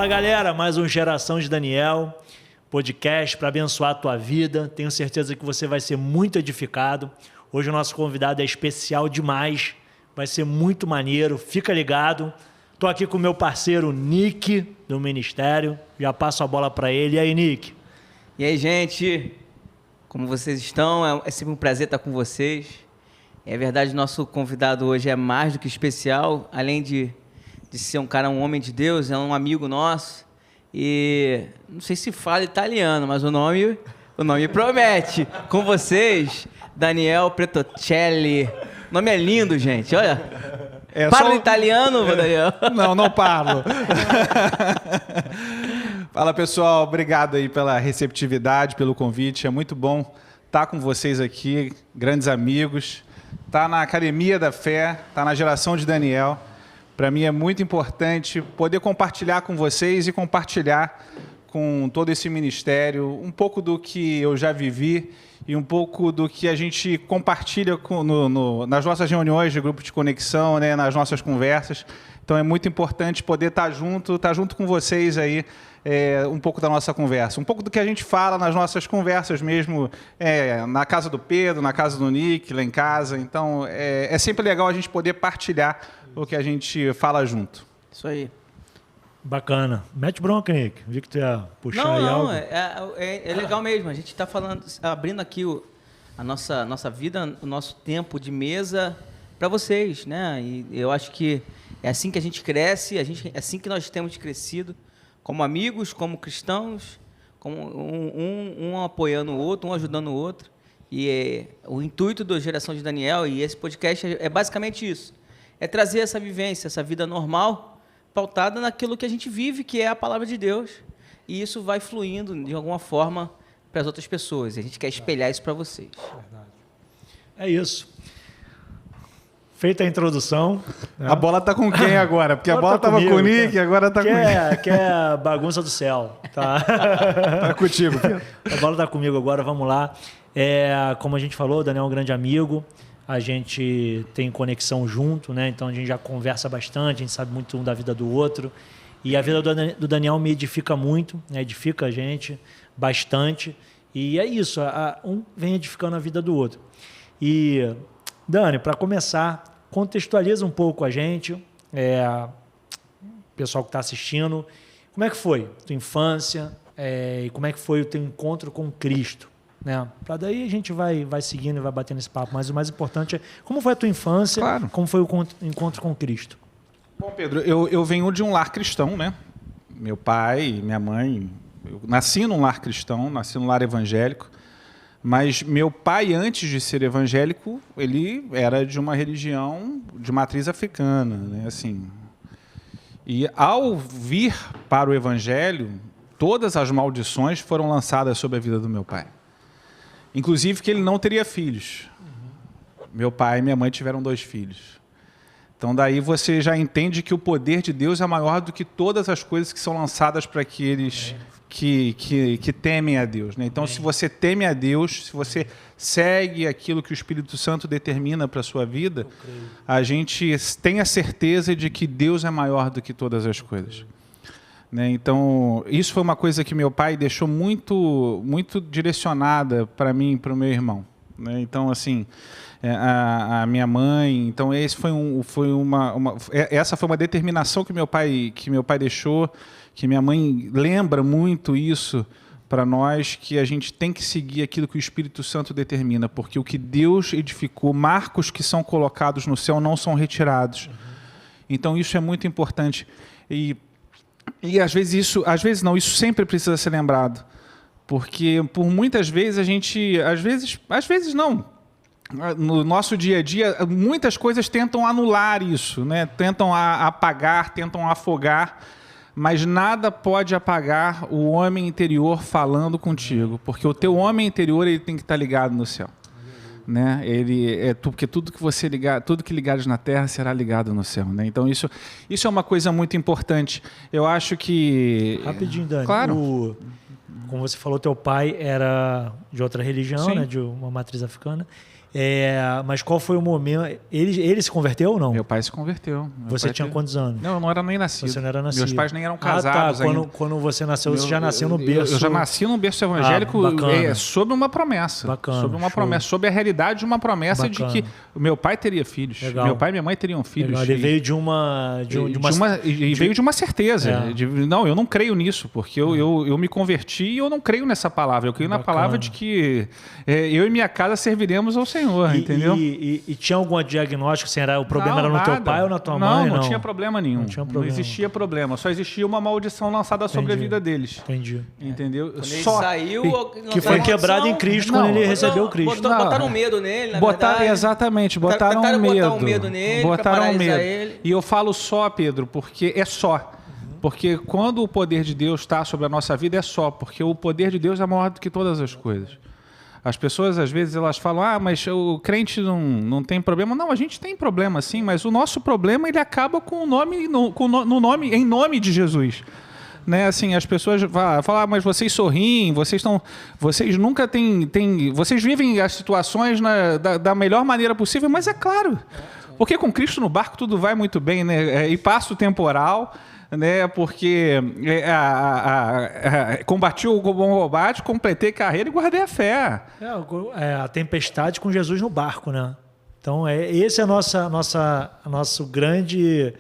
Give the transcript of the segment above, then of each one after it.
Fala, galera, mais um Geração de Daniel, podcast para abençoar a tua vida. Tenho certeza que você vai ser muito edificado. Hoje o nosso convidado é especial demais, vai ser muito maneiro, fica ligado. Estou aqui com o meu parceiro Nick, do Ministério, já passo a bola para ele. E aí, Nick? E aí, gente, como vocês estão? É sempre um prazer estar com vocês. É verdade, nosso convidado hoje é mais do que especial, além de ser um homem de Deus, é um amigo nosso. E não sei se fala italiano, mas o nome promete. Com vocês, Daniel Pretocelli. O nome é lindo, gente, olha. Parla italiano, Daniel? Não parlo. Fala, pessoal, obrigado aí pela receptividade, pelo convite. É muito bom estar com vocês aqui, grandes amigos. Estar na Academia da Fé, estar na Geração de Daniel. Para mim é muito importante poder compartilhar com vocês e compartilhar com todo esse ministério um pouco do que eu já vivi e um pouco do que a gente compartilha nas nossas reuniões de grupo de conexão, né, nas nossas conversas. Então é muito importante poder estar junto com vocês aí, um pouco da nossa conversa, um pouco do que a gente fala nas nossas conversas mesmo, na casa do Pedro, na casa do Nick, lá em casa. Então é sempre legal a gente poder partilhar o que a gente fala junto. Isso aí. Bacana. Mete bronca, Nick. Vi que tu ia puxar aí algo. É legal mesmo. A gente está abrindo aqui a nossa vida, o nosso tempo de mesa para vocês, né? E eu acho que é assim que a gente cresce, é assim que nós temos crescido, como amigos, como cristãos, como um apoiando o outro, um ajudando o outro. E o intuito da Geração de Daniel e esse podcast é basicamente isso. É trazer essa vivência, essa vida normal, pautada naquilo que a gente vive, que é a palavra de Deus. E isso vai fluindo, de alguma forma, para as outras pessoas. E a gente quer espelhar isso para vocês. Verdade. É isso. Feita a introdução. Né? A bola está com quem agora? Porque a bola estava com o Nick, agora está comigo. Que é a bagunça do céu. Tá, tá contigo. A bola está comigo agora, vamos lá. Como a gente falou, o Daniel é um grande amigo. A gente tem conexão junto, né? Então a gente já conversa bastante, a gente sabe muito um da vida do outro. E a vida do Daniel me edifica muito, né? Edifica a gente bastante. E é isso, um vem edificando a vida do outro. E, Dani, para começar, contextualiza um pouco a gente, o pessoal que está assistindo. Como é que foi a tua infância e como é que foi o teu encontro com Cristo? Né? Para daí a gente vai seguindo e vai batendo esse papo. Mas o mais importante é como foi a tua infância, claro. Como foi o encontro com Cristo. Bom, Pedro, eu venho de um lar cristão, né? Meu pai, minha mãe, eu nasci num lar cristão, nasci num lar evangélico, mas meu pai, antes de ser evangélico, ele era de uma religião de matriz africana, né? Assim, e ao vir para o evangelho, todas as maldições foram lançadas sobre a vida do meu pai. Inclusive que ele não teria filhos. Meu pai e minha mãe tiveram 2 filhos. Então daí você já entende que o poder de Deus é maior do que todas as coisas que são lançadas para aqueles que temem a Deus, né? Então se você teme a Deus, se você segue aquilo que o Espírito Santo determina para a sua vida, a gente tem a certeza de que Deus é maior do que todas as coisas. Então, isso foi uma coisa que meu pai deixou muito, muito direcionada para mim e para o meu irmão. Então, assim, a minha mãe... Então, essa foi uma determinação que meu pai deixou, que minha mãe lembra muito isso para nós, que a gente tem que seguir aquilo que o Espírito Santo determina, porque o que Deus edificou, marcos que são colocados no céu não são retirados. Então, isso é muito importante. E às vezes isso sempre precisa ser lembrado, porque por muitas vezes a gente, às vezes não, no nosso dia a dia, muitas coisas tentam anular isso, né? Tentam apagar, tentam afogar, mas nada pode apagar o homem interior falando contigo, porque o teu homem interior ele tem que estar ligado no céu. Né? Porque tudo que ligares na terra será ligado no céu, né? Então isso é uma coisa muito importante. Eu acho que rapidinho, Dani. Claro. Como você falou, teu pai era de outra religião, Sim. né? De uma matriz africana. Mas qual foi o momento? Ele se converteu ou não? Meu pai se converteu. Você tinha quantos anos? Não, eu não era nem nascido. Você não era nascido. Meus pais nem eram casados ainda. Quando você nasceu, você já nasceu no berço. Eu já nasci num berço evangélico sob uma promessa. Bacana. Sob uma promessa, sob a realidade de uma promessa Bacana. de que o meu pai teria filhos. Legal. Meu pai e minha mãe teriam filhos. Legal. Ele veio de uma veio de uma certeza. Não, eu não creio nisso, porque eu me converti e eu não creio nessa palavra. Eu creio na palavra de que eu e minha casa serviremos ao Senhor, entendeu? E tinha algum diagnóstico? Assim, o problema era no teu pai ou na tua mãe? Não tinha problema nenhum. Não existia problema. Só existia uma maldição lançada sobre a vida deles. Entendi. Entendeu? Quando ele saiu... Que foi quebrado em Cristo quando ele recebeu Cristo. Botaram medo nele, na verdade. Exatamente. Botaram medo. Botar um medo nele, botaram medo. Ele. E eu falo só, Pedro, porque é só. Porque quando o poder de Deus está sobre a nossa vida, é só. Porque o poder de Deus é maior do que todas as coisas. As pessoas, às vezes, elas falam, mas o crente não tem problema. Não, a gente tem problema, sim, mas o nosso problema, ele acaba com o nome, em nome de Jesus. Né? Assim, as pessoas falam, mas vocês sorriem, vocês nunca vocês vivem as situações da melhor maneira possível, mas é claro, porque com Cristo no barco tudo vai muito bem, né? E passo temporal, né? Porque combati o bom combate, completei completei carreira e guardei a fé. A tempestade com Jesus no barco, né? Então, esse é nosso grande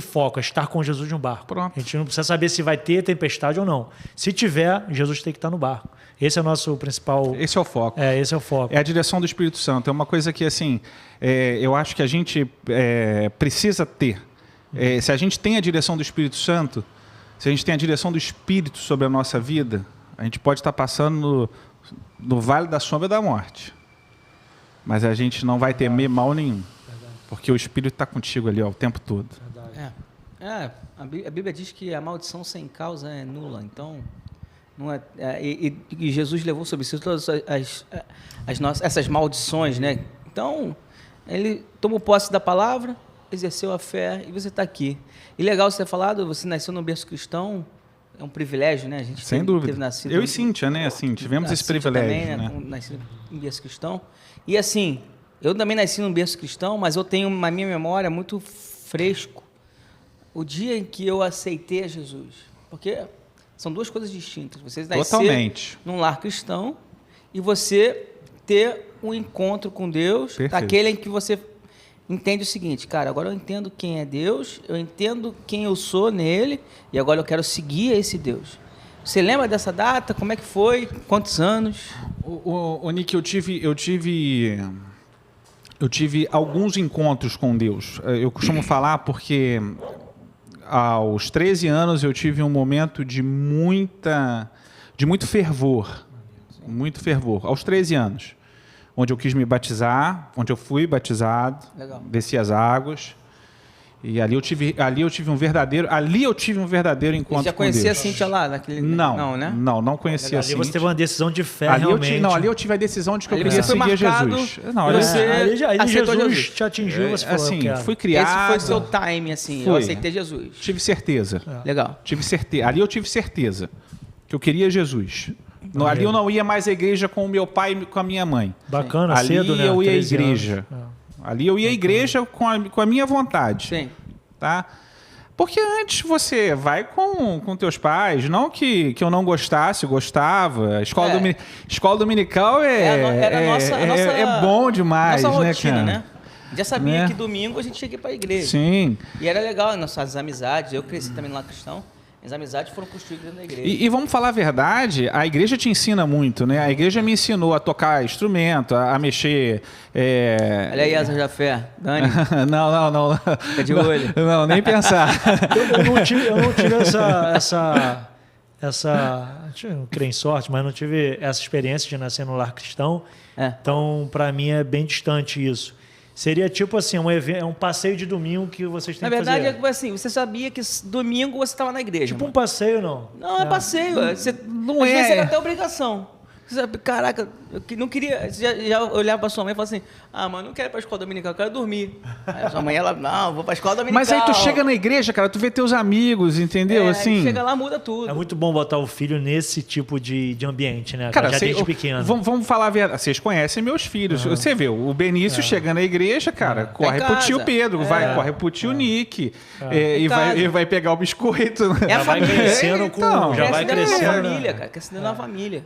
foco, é estar com Jesus no barco. Pronto. A gente não precisa saber se vai ter tempestade ou não. Se tiver, Jesus tem que estar no barco. Esse é o nosso principal... Esse é o foco. Esse é o foco. É a direção do Espírito Santo. É uma coisa que, assim, eu acho que a gente precisa ter. Se a gente tem a direção do Espírito Santo, se a gente tem a direção do Espírito sobre a nossa vida, a gente pode estar passando no vale da sombra da morte. Mas a gente não vai temer mal nenhum. Porque o Espírito está contigo ali o tempo todo. A Bíblia diz que a maldição sem causa é nula. Então, não e Jesus levou sobre si todas essas maldições, né? Então, ele tomou posse da palavra, exerceu a fé e você está aqui. E legal você ter falado, você nasceu num berço cristão, é um privilégio, né? A gente sem dúvida. Teve nascido, eu e Cíntia, né? Assim, tivemos esse privilégio, também, né? Nasci num berço cristão. E assim, eu também nasci num berço cristão, mas eu tenho na minha memória muito fresco o dia em que eu aceitei a Jesus. Porque são duas coisas distintas. Você nascer num lar cristão e você ter um encontro com Deus, daquele em que você entende o seguinte, cara, agora eu entendo quem é Deus, eu entendo quem eu sou nele e agora eu quero seguir esse Deus. Você lembra dessa data? Como é que foi? Quantos anos? O Nick, eu tive alguns encontros com Deus. Eu costumo falar porque aos 13 anos eu tive um momento de muito fervor. Muito fervor. Aos 13 anos. Onde eu quis me batizar, onde eu fui batizado, legal, desci as águas. E ali eu tive um verdadeiro encontro com Deus. Você já conhecia a Cíntia lá? Naquele... Não, né? Não conhecia a Cíntia. Ali você teve uma decisão de fé, realmente. Ali eu tive a decisão de que eu ali queria seguir Jesus. Ali Jesus te atingiu, você falou, assim, fui criado... Esse foi o seu time, assim, eu aceitei Jesus. Tive certeza. Legal. Ali eu tive certeza que eu queria Jesus. Ali eu não ia mais à igreja com o meu pai e com a minha mãe. Bacana, ali cedo, né? Eu ia à igreja. Ali eu ia à igreja com a minha vontade. Sim. Tá? Porque antes você vai com teus pais, não que eu não gostava. Escola dominical é bom demais, nossa né, rotina, cara? né? Já sabia que domingo a gente ia para a igreja. Sim. E era legal, nossas amizades. Eu cresci também lá cristão. As amizades foram construídas na igreja. E vamos falar a verdade, a igreja te ensina muito, né? A igreja me ensinou a tocar instrumento, a mexer... Olha aí, Asa da Fé. Dani. Não. Fica de olho. Não, nem pensar. Eu não tive eu creio em sorte, mas não tive essa experiência de nascer no lar cristão. Então, para mim, é bem distante isso. Seria tipo assim, um passeio de domingo que vocês têm que fazer. Na verdade, é assim, você sabia que domingo você estava na igreja. Tipo um passeio, não? Não, é passeio. Às vezes era até obrigação. Sabe, caraca, eu não queria... Você já olhava pra sua mãe e falava assim, mano, não quero ir pra escola dominical, eu quero dormir. Aí a sua mãe, ela, não, vou pra escola dominical. Mas aí tu chega na igreja, cara, tu vê teus amigos, entendeu? Assim... chega lá, muda tudo. É muito bom botar o filho nesse tipo de ambiente, né? Cara, já desde pequeno. Vamos falar a verdade. Vocês conhecem meus filhos. Você vê, o Benício chega na igreja, cara, corre pro tio Pedro, corre pro tio Nick. E vai pegar o biscoito. É a família. Crescendo já vai crescendo. Na família, cara. Crescendo na família.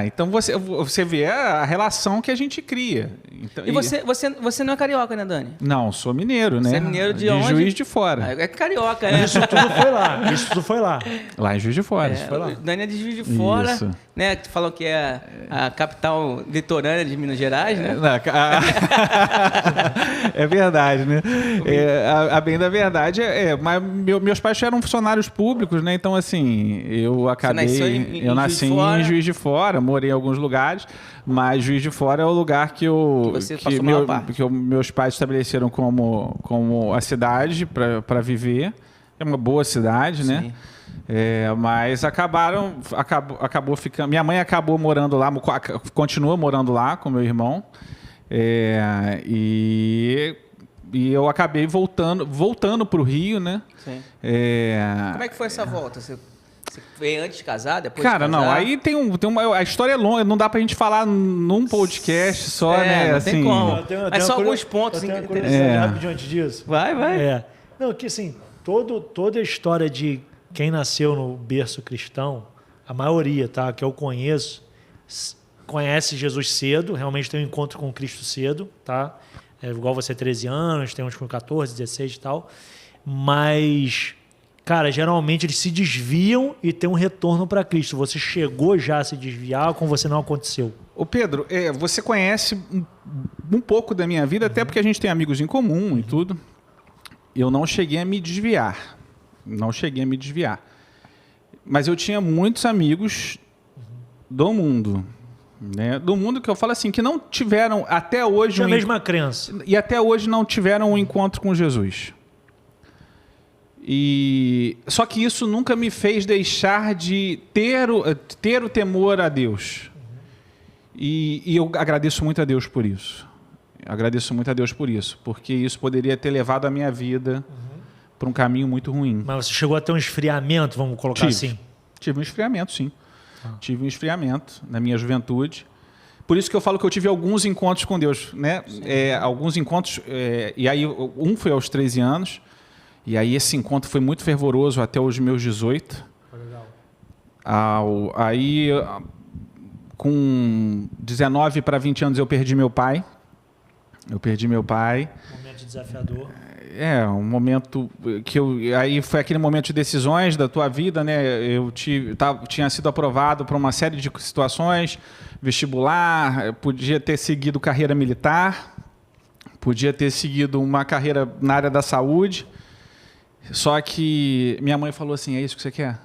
Então você vê a relação que a gente cria. Então, e você não é carioca, né, Dani? Não, sou mineiro, né? Você é mineiro de onde? Juiz de Fora. É carioca, né? Isso tudo foi lá. Lá em Juiz de Fora. Dani é de Juiz de Fora, Isso. né? Tu falou que é a capital litorânea de Minas Gerais, né? É verdade, né? A bem da verdade mas meus pais eram funcionários públicos, né? Então, assim, eu acabei... Eu nasci em Juiz de Fora, morei em alguns lugares, mas Juiz de Fora é o lugar que meus pais estabeleceram como a cidade para viver. É uma boa cidade, Sim. né? Mas acabou ficando... Minha mãe acabou morando lá, continua morando lá com meu irmão. E eu acabei voltando para o Rio, né? Sim. Como é que foi essa volta? Você veio antes de casar, depois Cara, de casar? não, aí tem uma... A história é longa, não dá pra gente falar num podcast só, né? Não assim, tem como. Eu Mas só tenho alguns pontos interessantes rapidinho antes disso. Vai. Não, que assim, toda a história de quem nasceu no berço cristão, a maioria, tá, que eu conheço, conhece Jesus cedo, realmente tem um encontro com Cristo cedo, tá? Igual você, 13 anos, tem uns com 14, 16 e tal. Mas, cara, geralmente eles se desviam e tem um retorno para Cristo. Você chegou já a se desviar ou com você não aconteceu? Ô Pedro, você conhece um pouco da minha vida, até porque a gente tem amigos em comum e tudo. Eu não cheguei a me desviar. Mas eu tinha muitos amigos do mundo. Né? Do mundo que eu falo assim, que não tiveram até hoje... a mesma crença. E até hoje não tiveram um encontro com Jesus. Só que isso nunca me fez deixar de ter o temor a Deus. E eu agradeço muito a Deus por isso. Porque isso poderia ter levado a minha vida para um caminho muito ruim. Mas você chegou a ter um esfriamento, vamos colocar assim? Tive um esfriamento, sim. Tive um esfriamento na minha juventude. Por isso que eu falo que eu tive alguns encontros com Deus, né? Alguns encontros, e aí um foi aos 13 anos, e aí esse encontro foi muito fervoroso até os meus 18. Legal. Aí, com 19 para 20 anos, eu perdi meu pai. Momento desafiador. Um momento que aí foi aquele momento de decisões da tua vida, né? Eu tinha sido aprovado para uma série de situações, vestibular, podia ter seguido carreira militar, podia ter seguido uma carreira na área da saúde, só que minha mãe falou assim, é isso que você quer?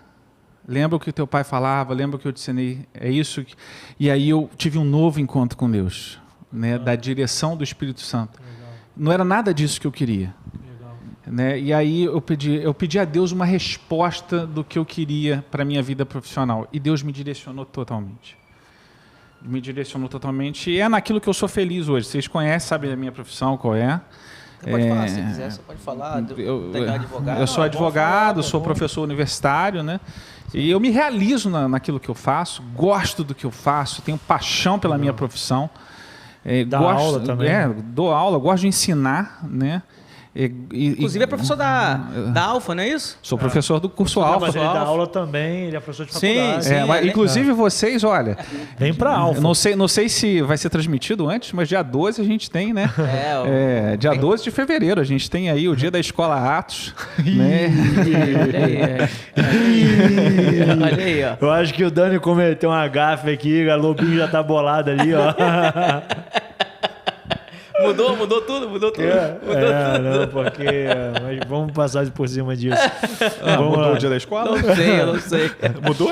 Lembra o que o teu pai falava, lembra o que eu te ensinei, é isso? E aí eu tive um novo encontro com Deus, né? Da direção do Espírito Santo. Não era nada disso que eu queria. Né? E aí eu pedi a Deus uma resposta do que eu queria para a minha vida profissional. E Deus me direcionou totalmente. E é naquilo que eu sou feliz hoje. Vocês conhecem, sabem a minha profissão, qual é. Você pode falar, se quiser, você pode falar. Advogado. Eu sou advogado, sou professor universitário, né? E eu me realizo naquilo que eu faço, gosto do que eu faço, tenho paixão pela minha profissão. Dá aula também. Dou aula, gosto de ensinar, né? Inclusive é professor da Alfa, não é isso? Sou professor do curso Alfa. Mas ele dá aula também, ele é professor de faculdade. Mas, inclusive vocês, olha... Vem para Alfa. Não sei se vai ser transmitido antes, mas dia 12 a gente tem, né? Dia 12 de fevereiro a gente tem aí o dia da Escola Atos. Né? Olha aí, ó. Eu acho que o Dani cometeu uma gafe aqui, o Lobinho já tá bolado ali, ó. Mudou tudo. Não, porque... Mas vamos passar por cima disso. Mudou o dia da escola? Eu não sei. Mudou?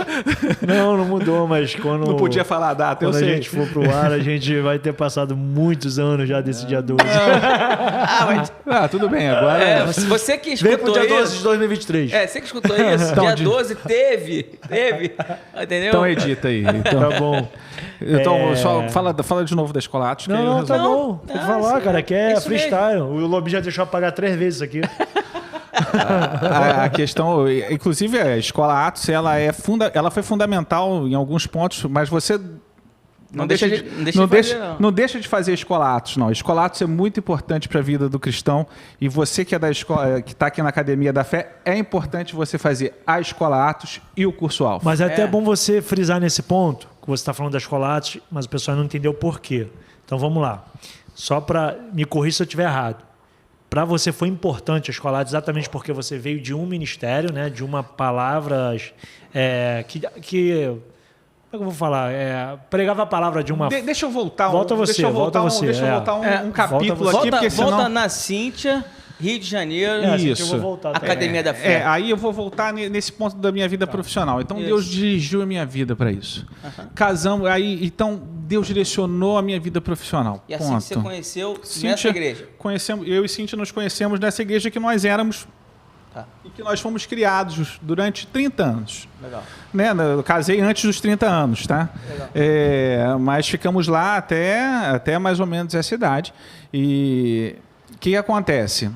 Não mudou, mas quando... Não podia falar a data, eu sei. Quando a gente for pro ar, a gente vai ter passado muitos anos já desse dia 12. Tudo bem, agora... Você que escutou isso... Vem pro dia 12 de 2023. Você que escutou isso, dia 12 teve. Entendeu? Então edita aí. Tá bom. Então, só fala de novo da Escola Atos. Não, tá bom. Tem que falar, cara, que é freestyle. Mesmo. O Lobinho já deixou eu pagar 3 vezes isso aqui. A questão, inclusive a Escola Atos, ela foi fundamental em alguns pontos, mas você não deixa de fazer a Escola Atos, não. A Escola Atos é muito importante para a vida do cristão, e você que é da escola, que está aqui na Academia da Fé, é importante você fazer a Escola Atos e o curso Alfa. Mas é até bom você frisar nesse ponto, que você está falando da Escola Atos, mas o pessoal não entendeu o porquê. Então vamos lá. Só para me corrigir se eu estiver errado. Para você foi importante a Escola Atos exatamente porque você veio de um ministério, né, de uma palavra que como é que eu vou falar? Pregava a palavra de uma... Deixa eu voltar volta você. Um capítulo aqui, porque senão... Volta na Cíntia, Rio de Janeiro. Isso. Eu vou voltar Academia da Fé. Aí eu vou voltar nesse ponto da minha vida profissional. Então, Deus dirigiu a minha vida para isso. Casamos, então Deus direcionou a minha vida profissional. E assim que você conheceu nessa igreja? Eu e Cíntia nos conhecemos nessa igreja que nós éramos e que nós fomos criados durante 30 anos. Legal. Né? Eu casei antes dos 30 anos, tá? Mas ficamos lá até mais ou menos essa idade. E o que acontece?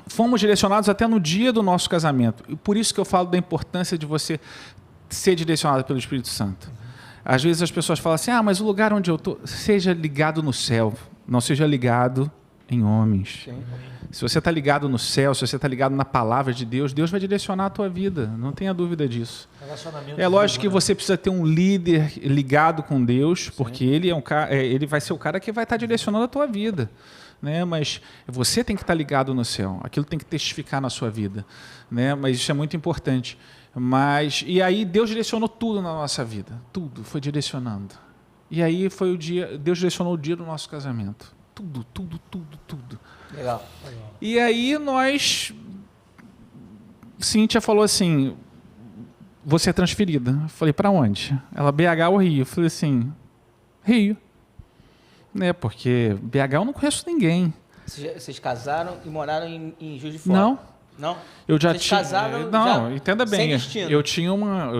Fomos direcionados até no dia do nosso casamento. E por isso que eu falo da importância de você ser direcionado pelo Espírito Santo. Às vezes as pessoas falam assim, mas o lugar onde eu estou, seja ligado no céu, não seja ligado em homens. Sim. Se você está ligado no céu, se você está ligado na palavra de Deus, Deus vai direcionar a tua vida, não tenha dúvida disso. É lógico que você precisa ter um líder ligado com Deus, porque ele ele vai ser o cara que vai estar direcionando a tua vida. Né? Mas você tem que estar ligado no céu, aquilo tem que testificar na sua vida, né? Mas isso é muito importante. E aí Deus direcionou tudo na nossa vida, tudo foi direcionando. E aí foi o dia, Deus direcionou o dia do nosso casamento, tudo. Legal. E aí Cíntia falou assim, você é transferida. Eu falei, para onde? Ela, BH ou Rio? Eu falei assim, Rio. Né, porque BH eu não conheço ninguém. Vocês casaram e moraram em Juiz de Fora? Não? Eu já tinha. Casaram, entenda bem. Eu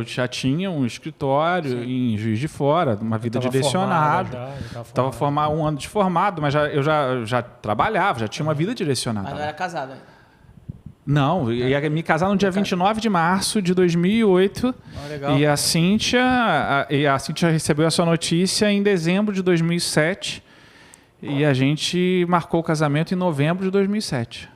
já tinha um escritório em Juiz de Fora, uma vida direcionada. Estava formado 1 ano de formado, mas eu já trabalhava, já tinha uma vida direcionada. Mas não era casado ainda? Não, eu ia me casar no dia 29 de março de 2008. Legal. E a Cíntia recebeu essa notícia em dezembro de 2007. E a gente marcou o casamento em novembro de 2007.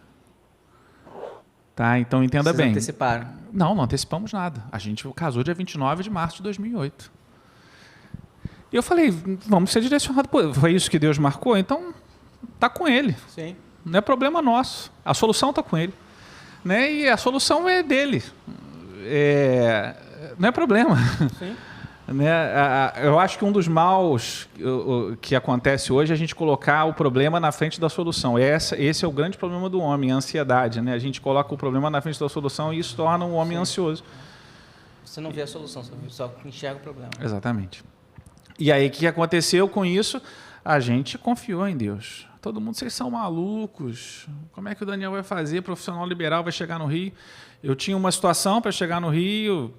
Tá, então entenda bem. Vocês anteciparam? Não antecipamos nada. A gente casou dia 29 de março de 2008. E eu falei, vamos ser direcionados. Foi isso que Deus marcou? Então, tá com Ele. Sim. Não é problema nosso. A solução tá com Ele. Né? E a solução é dele. Não é problema. Sim. Né? Eu acho que um dos maus que acontece hoje é a gente colocar o problema na frente da solução. Esse é o grande problema do homem, a ansiedade. Né? A gente coloca o problema na frente da solução e isso torna o homem ansioso. Você não vê a solução, você só enxerga o problema. Exatamente. E aí o que aconteceu com isso? A gente confiou em Deus. Todo mundo, vocês são malucos. Como é que o Daniel vai fazer? Profissional liberal vai chegar no Rio. Eu tinha uma situação para chegar no Rio,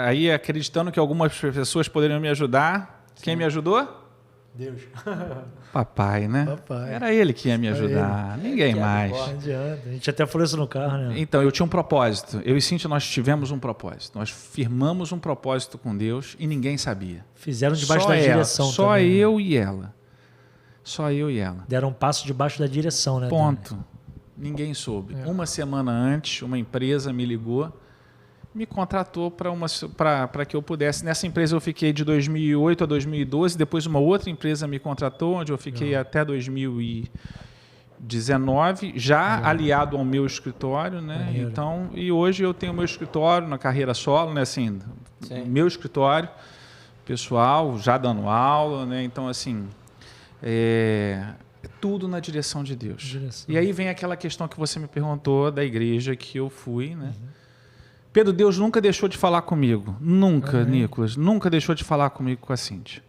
aí acreditando que algumas pessoas poderiam me ajudar. Sim. Quem me ajudou? Deus. Papai, né? Papai. Era ele que ia me ajudar, ninguém mais. Não adianta. A gente até falou isso no carro, né? Então, eu tinha um propósito. Eu e Cíntia, nós tivemos um propósito. Nós firmamos um propósito com Deus e ninguém sabia. Fizeram debaixo da direção também. Só eu e ela. Só eu e ela. Deram um passo debaixo da direção, né? Ponto. Também. Ninguém soube. Uma semana antes, uma empresa me ligou, me contratou para que eu pudesse. Nessa empresa eu fiquei de 2008 a 2012, depois uma outra empresa me contratou, onde eu fiquei até 2019, já aliado ao meu escritório, né? Então, e hoje eu tenho meu escritório na carreira solo, né? Assim, meu escritório pessoal, já dando aula, né? Então, assim, tudo na direção de Deus. E aí vem aquela questão que você me perguntou da igreja que eu fui, né? Pedro, Deus nunca deixou de falar comigo. Nunca, Nicolas. Nunca deixou de falar comigo com a Cíntia.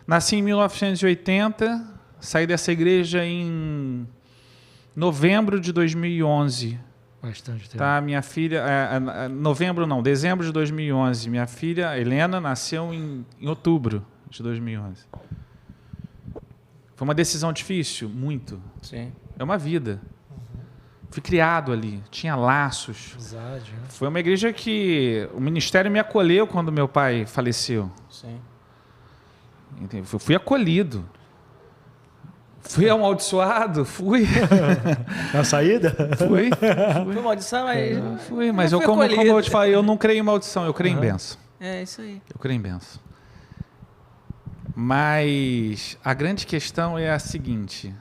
Nasci em 1980, saí dessa igreja em novembro de 2011. Bastante tempo. Tá, minha filha... dezembro de 2011. Minha filha, Helena, nasceu em outubro de 2011. Foi uma decisão difícil? Muito. Sim. É uma vida. Fui criado ali, tinha laços. Amizade, né? Foi uma igreja que o ministério me acolheu quando meu pai faleceu. Sim. Eu fui acolhido. Fui amaldiçoado? Fui. Na saída? Fui. Foi maldição, mas... Fui, mas Não eu, foi como acolhido. eu te falei, eu não creio em maldição, eu creio em bênção. É, isso aí. Eu creio em bênção. Mas a grande questão é a seguinte.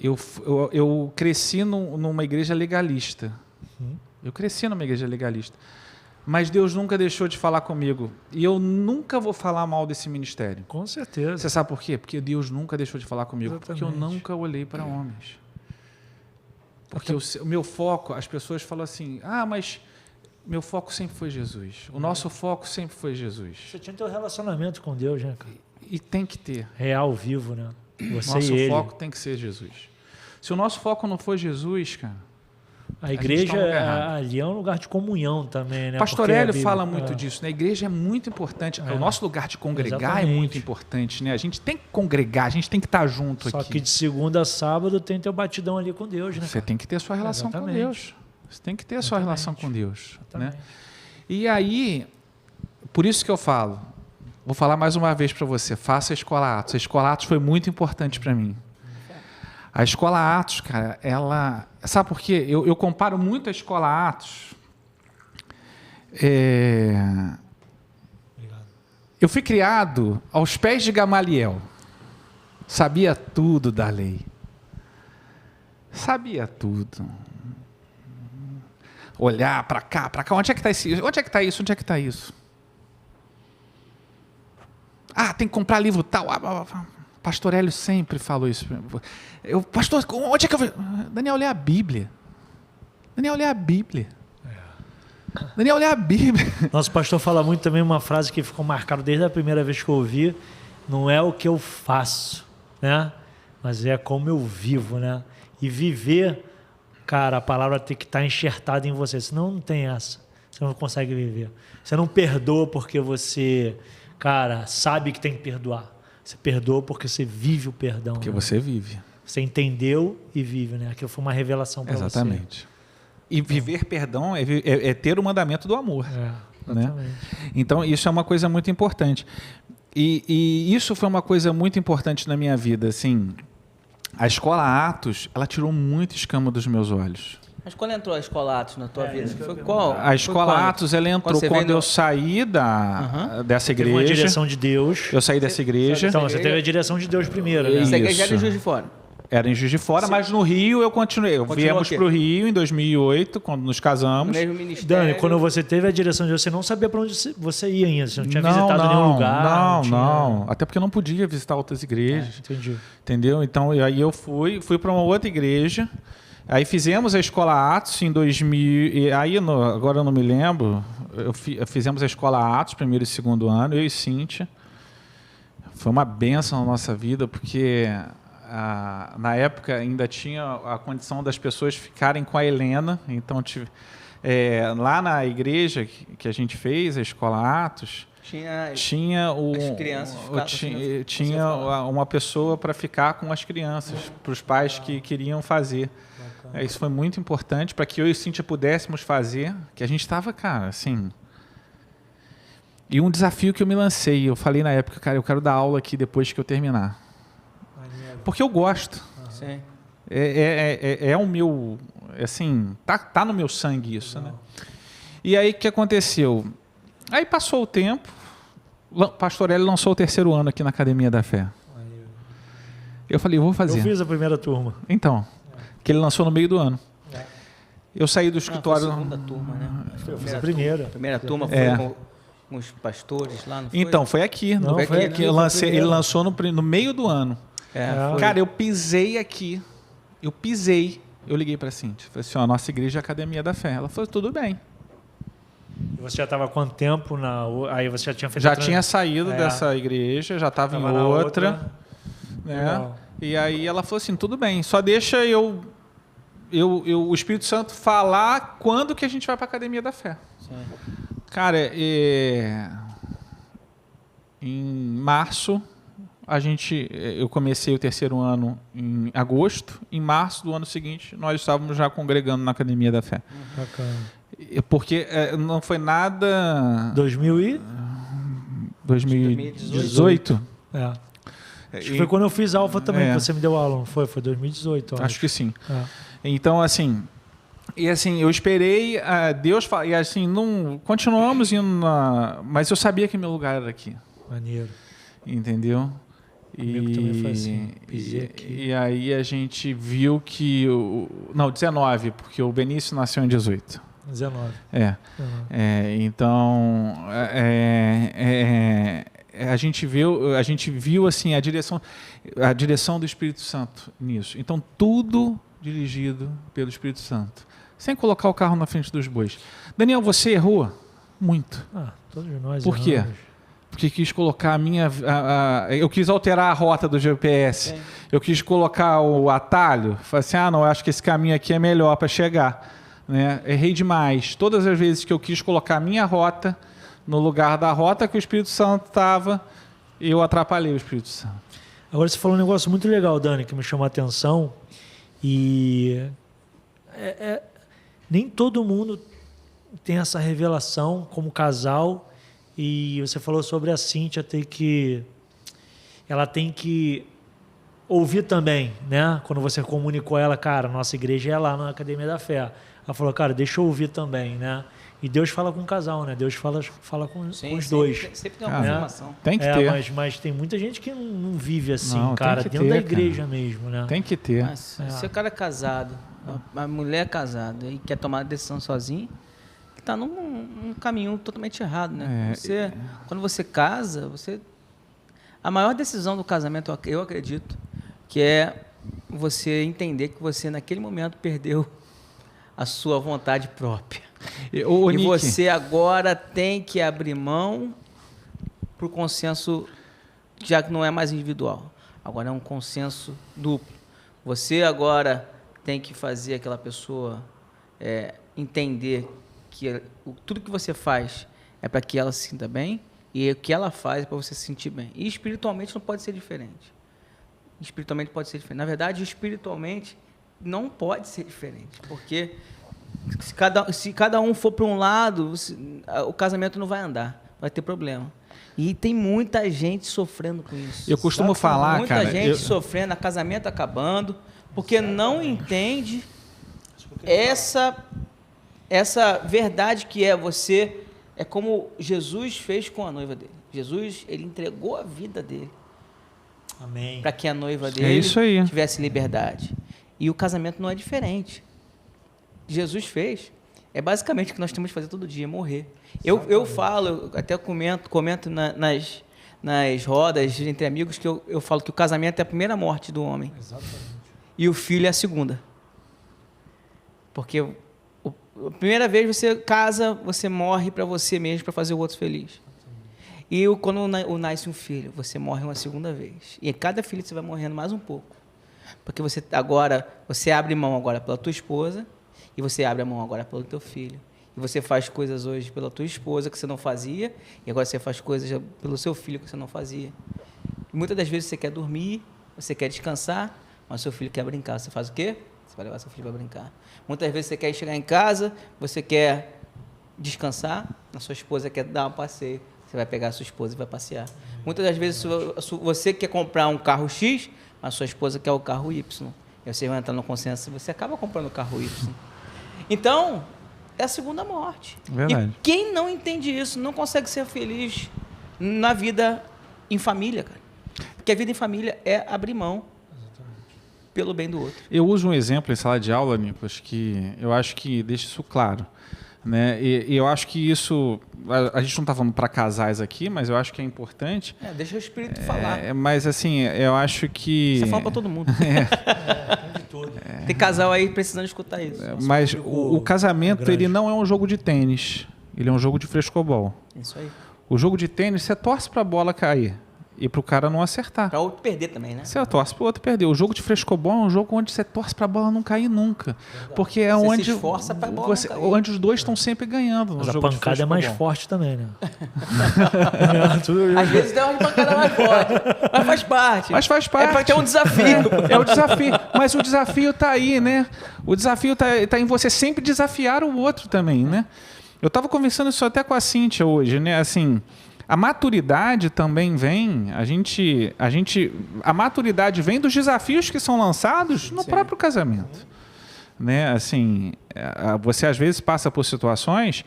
Eu cresci numa igreja legalista. Eu cresci numa igreja legalista. Mas Deus nunca deixou de falar comigo. E eu nunca vou falar mal desse ministério. Com certeza. Você sabe por quê? Porque Deus nunca deixou de falar comigo. Exatamente. Porque eu nunca olhei para homens. Porque o meu foco, as pessoas falam assim, mas meu foco sempre foi Jesus. O nosso foco sempre foi Jesus. Você tinha teu relacionamento com Deus, né, cara? E tem que ter. Real, vivo, né? Você Nosso e ele. foco tem que ser Jesus. Se o nosso foco não for Jesus, cara... A igreja gente tá no lugar errado. ali é um lugar de comunhão também, né? Pastor Porque a Hélio Bíblia- fala muito disso, né? A igreja é muito importante. O nosso lugar de congregar Exatamente. é muito importante, né? A gente tem que congregar, a gente tem que estar junto Só aqui. que de segunda a sábado tem teu batidão ali com Deus, né? Você tem que ter a sua relação com Exatamente. Deus. Você tem que ter a sua relação com Deus. Né? Exatamente. E aí, por isso que eu falo, vou falar mais uma vez para você, faça a Escola Atos. A Escola Atos foi muito importante para mim. A Escola Atos, cara, ela... Sabe por quê? Eu comparo muito a Escola Atos. Eu fui criado aos pés de Gamaliel. Sabia tudo da lei. Sabia tudo. Olhar para cá, para cá. Onde é que está isso? Onde é que está isso? Onde é que está isso? Tem que comprar livro tal. Pastor Hélio sempre falou isso. Pastor, onde é que eu vejo? Daniel, lê a Bíblia. Daniel, lê a Bíblia. Daniel, lê a Bíblia. Nosso pastor fala muito também uma frase que ficou marcada desde a primeira vez que eu ouvi. Não é o que eu faço, né? Mas é como eu vivo, né? E viver, cara, a palavra tem que estar enxertada em você. Senão não tem essa. Você não consegue viver. Você não perdoa porque você, cara, sabe que tem que perdoar. Você perdoa porque você vive o perdão. Porque né? você vive. Você entendeu e vive, né? Aquilo foi uma revelação para você. Exatamente. E viver perdão é ter o mandamento do amor. Exatamente. Né? Então, isso é uma coisa muito importante. E isso foi uma coisa muito importante na minha vida. Assim, a Escola Atos, ela tirou muito escama dos meus olhos. Mas quando entrou a Escola Atos na tua vida? Foi qual? A Escola Foi quando? Atos, ela entrou você quando veio no- eu saí dessa Teve uma igreja. direção de Deus. Eu saí dessa igreja. Então, você teve a direção de Deus primeiro, né? Essa igreja Isso. era em Juiz de Fora. Era em Juiz de Fora, mas no Rio eu continuei. Continuou Viemos aqui. para o Rio em 2008, quando nos No casamos. mesmo ministério. Dani, quando você teve a direção de Deus, você não sabia para onde você ia ainda. Você não tinha Não, visitado não, nenhum lugar. Não, tinha- não. Até porque eu não podia visitar outras igrejas. Entendi. Entendeu? Então, aí eu fui para uma outra igreja. Aí fizemos a Escola Atos em 2000. E aí, agora eu não me lembro. Fizemos a Escola Atos, primeiro e segundo ano, eu e Cíntia. Foi uma bênção na nossa vida, porque na época ainda tinha a condição das pessoas ficarem com a Helena. Então, lá na igreja que a gente fez, a Escola Atos, tinha As crianças ficavam, tinha uma pessoa para ficar com as crianças, para os pais que queriam fazer. Isso foi muito importante para que eu e Cíntia pudéssemos fazer, que a gente estava, cara, assim... E um desafio que eu me lancei, eu falei na época, cara, eu quero dar aula aqui depois que eu terminar. Porque eu gosto. Sim. É o meu... Assim, tá no meu sangue isso, né? E aí, o que aconteceu? Aí passou o tempo, o Pastor Hélio lançou o 3º ano aqui na Academia da Fé. Eu falei, vou fazer. Eu fiz a primeira turma. Então, que ele lançou no meio do ano. Eu saí do Não, escritório... foi a segunda turma, né? Eu fiz a primeira. A primeira turma foi com os pastores lá, não foi? Então, foi aqui. Não, foi aqui, Eu foi lancei, ele primeiro. lançou no meio do ano. Foi. Cara, eu pisei aqui. Eu liguei para a Cíntia. Falei assim, a nossa igreja é a Academia da Fé. Ela falou, tudo bem. E você já estava há quanto tempo na... Aí você já tinha feito... Já tinha saído dessa igreja, já estava em Tava na outra. Né? Legal. E aí ela falou assim, tudo bem, só deixa o Espírito Santo falar quando que a gente vai para a Academia da Fé. Sim. Cara, Em março, eu comecei o terceiro ano em agosto. Em março do ano seguinte, nós estávamos já congregando na Academia da Fé. Bacana. Porque não foi nada... 2018? É. Acho que foi quando eu fiz Alfa também, que você me deu aula, não foi? Foi 2018, acho que sim. É. Então, assim... E assim, eu esperei Deus falar... E assim, não, continuamos indo mas eu sabia que meu lugar era aqui. Maneiro. Entendeu? Comigo também foi assim. E aí a gente viu que... Não, 19, porque o Benício nasceu em 18. 19. Então... a gente viu assim, a direção do Espírito Santo nisso. Então, tudo dirigido pelo Espírito Santo. Sem colocar o carro na frente dos bois. Daniel, você errou? Muito. Todos nós Por quê? erramos. Porque quis colocar eu quis alterar a rota do GPS. Sim. Eu quis colocar o atalho. Falei assim, não, eu acho que esse caminho aqui é melhor para chegar. Né? Errei demais. Todas as vezes que eu quis colocar a minha rota no lugar da rota que o Espírito Santo estava, eu atrapalhei o Espírito Santo. Agora você falou um negócio muito legal, Dani, que me chamou a atenção. E nem todo mundo tem essa revelação como casal. E você falou sobre a Cíntia ela tem que ouvir também, né? Quando você comunicou a ela, cara, nossa igreja é lá na Academia da Fé. Ela falou, cara, deixa eu ouvir também, né? E Deus fala com o casal, né? Deus fala com os dois. Sempre tem uma confirmação. Tem que ter. Mas tem muita gente que não vive assim, não, cara, dentro da igreja cara. Mesmo, né? Tem que ter. Mas, se o cara é casado, a mulher é casada e quer tomar a decisão sozinho, está num caminho totalmente errado, né? Quando você casa, a maior decisão do casamento, eu acredito, que é você entender que você, naquele momento, perdeu a sua vontade própria. E você agora tem que abrir mão para o consenso, já que não é mais individual. Agora é um consenso duplo. Você agora tem que fazer aquela pessoa entender que tudo que você faz é para que ela se sinta bem e o que ela faz é para você se sentir bem. E espiritualmente não pode ser diferente. Espiritualmente pode ser diferente. Na verdade, espiritualmente não pode ser diferente, porque se cada um for para um lado, o casamento não vai andar, vai ter problema. E tem muita gente sofrendo com isso. Eu costumo falar, muita gente sofrendo, casamento acabando, porque não entende essa verdade que você é como Jesus fez com a noiva dele. Jesus, ele entregou a vida dele. Amém. Para que a noiva dele tivesse liberdade. E o casamento não é diferente. Jesus fez, é basicamente o que nós temos que fazer todo dia, morrer. Eu falo, eu até comento nas rodas entre amigos, que eu falo que o casamento é a primeira morte do homem. Exatamente. E o filho é a segunda. Porque a primeira vez você casa, você morre para você mesmo, para fazer o outro feliz. E quando nasce um filho, você morre uma segunda vez. E em cada filho você vai morrendo mais um pouco. Porque você abre mão agora pela tua esposa, e você abre a mão agora pelo teu filho. E você faz coisas hoje pela tua esposa que você não fazia, e agora você faz coisas pelo seu filho que você não fazia. E muitas das vezes você quer dormir, você quer descansar, mas seu filho quer brincar. Você faz o quê? Você vai levar seu filho para brincar. Muitas vezes você quer chegar em casa, você quer descansar, a sua esposa quer dar um passeio. Você vai pegar a sua esposa e vai passear. Muitas das vezes você quer comprar um carro X, mas a sua esposa quer o carro Y. E você vai entrar no consenso e você acaba comprando o carro Y. Então, é a segunda morte. Verdade. E quem não entende isso não consegue ser feliz na vida em família, cara. Porque a vida em família é abrir mão pelo bem do outro. Eu uso um exemplo em sala de aula, Nicolas, que eu acho que deixa isso claro. Né? E eu acho que isso... A gente não está falando para casais aqui, mas eu acho que é importante. Deixa o Espírito falar. Mas, assim, eu acho que... Você fala para todo mundo. Tem casal aí precisando escutar isso. Mas o casamento, ele não é um jogo de tênis. Ele é um jogo de frescobol. Isso aí. O jogo de tênis, você torce para a bola cair. e pro cara não acertar. Pra outro perder também, né? Você torce pro outro perder. O jogo de frescobol é um jogo onde você torce pra bola não cair nunca. Verdade. Porque é você onde se esforça pra bola não cair. onde os dois estão sempre ganhando. Mas no a jogo de pancada é mais frescobol. forte também, né? Às vezes tem uma pancada mais forte, mas faz parte. Mas faz parte. É pra ter um desafio. É o desafio. Mas o desafio tá aí, né? O desafio tá em você sempre desafiar o outro também, né? Eu tava conversando isso até com a Cíntia hoje, né? Assim, a maturidade também vem, a maturidade vem dos desafios que são lançados no próprio casamento, né? Assim, você às vezes passa por situações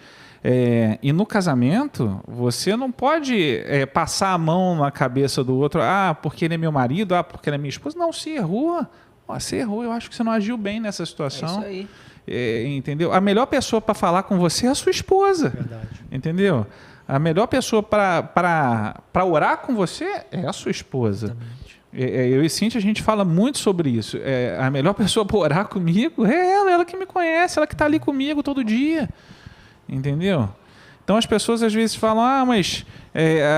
e no casamento você não pode passar a mão na cabeça do outro, porque ele é meu marido, porque ele é minha esposa. Não, você errou. Você errou, eu acho que você não agiu bem nessa situação. É isso aí. Entendeu? A melhor pessoa para falar com você é a sua esposa. Verdade. Entendeu? A melhor pessoa para orar com você é a sua esposa. Eu e Cíntia, a gente fala muito sobre isso. A melhor pessoa para orar comigo é ela que me conhece, ela que está ali comigo todo dia. Entendeu? Então as pessoas às vezes falam, mas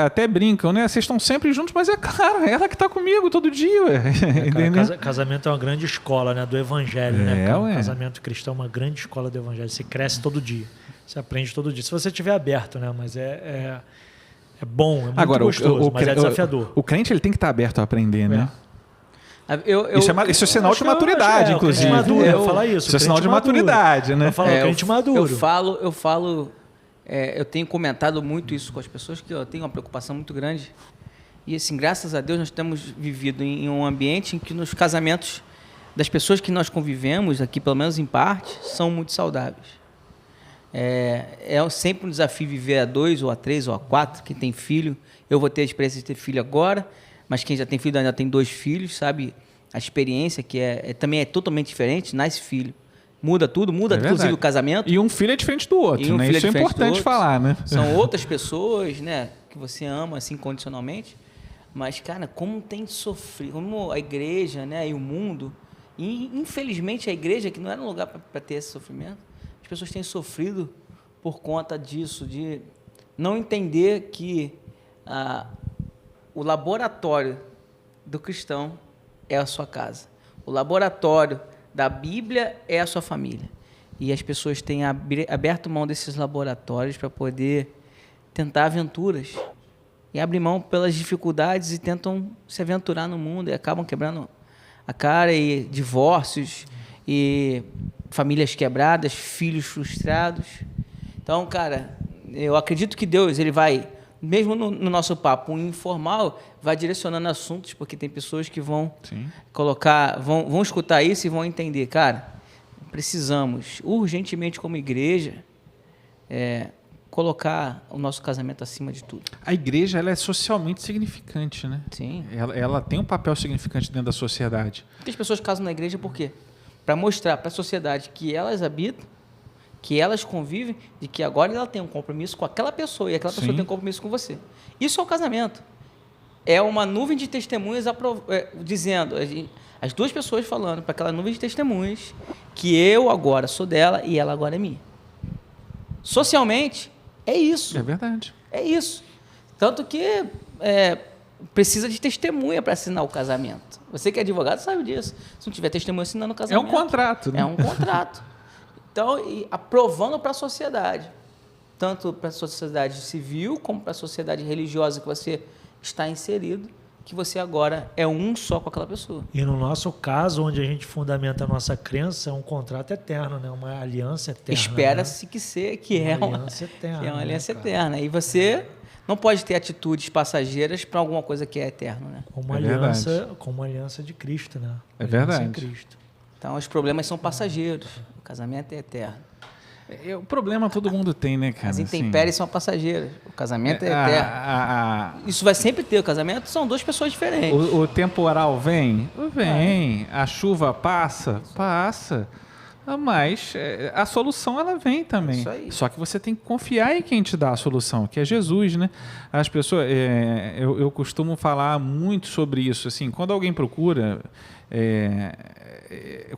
até brincam, né? Vocês estão sempre juntos, mas é claro, ela que está comigo todo dia. Cara, casamento é uma grande escola, né, do evangelho, né? Casamento cristão é uma grande escola do evangelho. Você cresce todo dia, você aprende todo dia. Se você estiver aberto, né? Mas é bom, é muito Agora, gostoso, mas é desafiador. O crente ele tem que estar aberto a aprender, né? Isso é sinal de maturidade, inclusive. Maduro, eu falo isso. Isso é sinal de maturidade, né? Eu falo crente maduro. Eu tenho comentado muito isso com as pessoas, que eu tenho uma preocupação muito grande. E assim, graças a Deus, nós temos vivido em um ambiente em que nos casamentos das pessoas que nós convivemos, aqui pelo menos em parte, são muito saudáveis. É sempre um desafio viver a 2, ou a 3, ou a 4, quem tem filho. Eu vou ter a experiência de ter filho agora, mas quem já tem filho ainda tem 2 filhos, sabe? A experiência que também é totalmente diferente, nasce filho. Muda tudo, inclusive o casamento. E um filho é diferente do outro, né? Isso é importante falar, né? São outras pessoas, né? Que você ama, assim, condicionalmente. Mas, cara, como tem sofrido, como a igreja, né? E o mundo, e infelizmente a igreja, que não era um lugar para ter esse sofrimento, as pessoas têm sofrido por conta disso, de não entender que o laboratório do cristão é a sua casa. O laboratório da Bíblia é a sua família. E as pessoas têm aberto mão desses laboratórios para poder tentar aventuras. E abrem mão pelas dificuldades e tentam se aventurar no mundo e acabam quebrando a cara, e divórcios, e famílias quebradas, filhos frustrados. Então, cara, eu acredito que Deus, ele vai, mesmo no nosso papo informal, vai direcionando assuntos, porque tem pessoas que vão vão escutar isso e vão entender, cara, precisamos urgentemente como igreja colocar o nosso casamento acima de tudo. A igreja, ela é socialmente significante, né? Sim. Ela tem um papel significante dentro da sociedade. Porque as pessoas casam na igreja por quê? Para mostrar para a sociedade que elas habitam, que elas convivem, de que agora ela tem um compromisso com aquela pessoa e aquela pessoa tem um compromisso com você. Isso é o casamento. É uma nuvem de testemunhas dizendo, as duas pessoas falando para aquela nuvem de testemunhas que eu agora sou dela e ela agora é minha. Socialmente, é isso. É verdade. É isso. Tanto que precisa de testemunha para assinar o casamento. Você que é advogado sabe disso. Se não tiver testemunha assinando o casamento... É um contrato, né? É um contrato. Então, aprovando para a sociedade. Tanto para a sociedade civil, como para a sociedade religiosa que você está inserido, que você agora é um só com aquela pessoa. E no nosso caso, onde a gente fundamenta a nossa crença, é um contrato eterno, né? Uma aliança eterna. Espera-se que é uma aliança eterna. Que é uma aliança eterna. E você não pode ter atitudes passageiras para alguma coisa que é eterna, né? Como uma aliança de Cristo, né? É verdade. Em Cristo. Então, os problemas são passageiros. O casamento é eterno. O problema todo mundo tem, né, cara? As intempéries são passageiras. O casamento é eterno. Isso vai sempre ter. O casamento são duas pessoas diferentes. O temporal vem? Vem. A chuva passa? Passa. Mas a solução, ela vem também. Isso aí. Só que você tem que confiar em quem te dá a solução, que é Jesus, né? As pessoas... eu costumo falar muito sobre isso. Assim, quando alguém procura...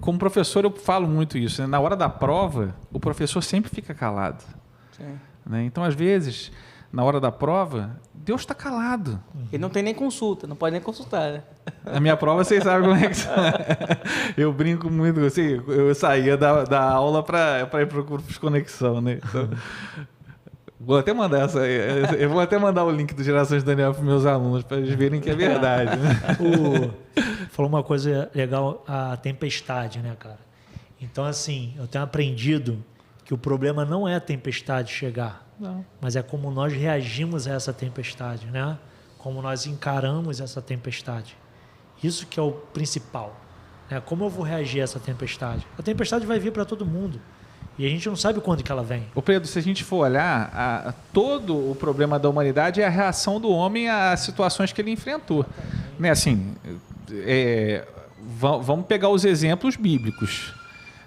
como professor, eu falo muito isso, né? Na hora da prova, o professor sempre fica calado. Sim. Né? Então, às vezes, na hora da prova, Deus está calado. Ele não tem nem consulta, não pode nem consultar, né? A minha prova, vocês sabem como é que eu brinco muito, assim, eu saía da aula para ir para o curso de conexão, né? Então, vou até mandar eu vou até mandar o link do Gerações de Daniel para os meus alunos, para eles verem que é verdade. Né? Falou uma coisa legal, a tempestade, né, cara? Então, assim, eu tenho aprendido que o problema não é a tempestade chegar, mas é como nós reagimos a essa tempestade, né? Como nós encaramos essa tempestade. Isso que é o principal. Né? Como eu vou reagir a essa tempestade? A tempestade vai vir para todo mundo. E a gente não sabe quando que ela vem. Ô Pedro, se a gente for olhar, todo o problema da humanidade é a reação do homem às situações que ele enfrentou. Né? Assim, vamos pegar os exemplos bíblicos.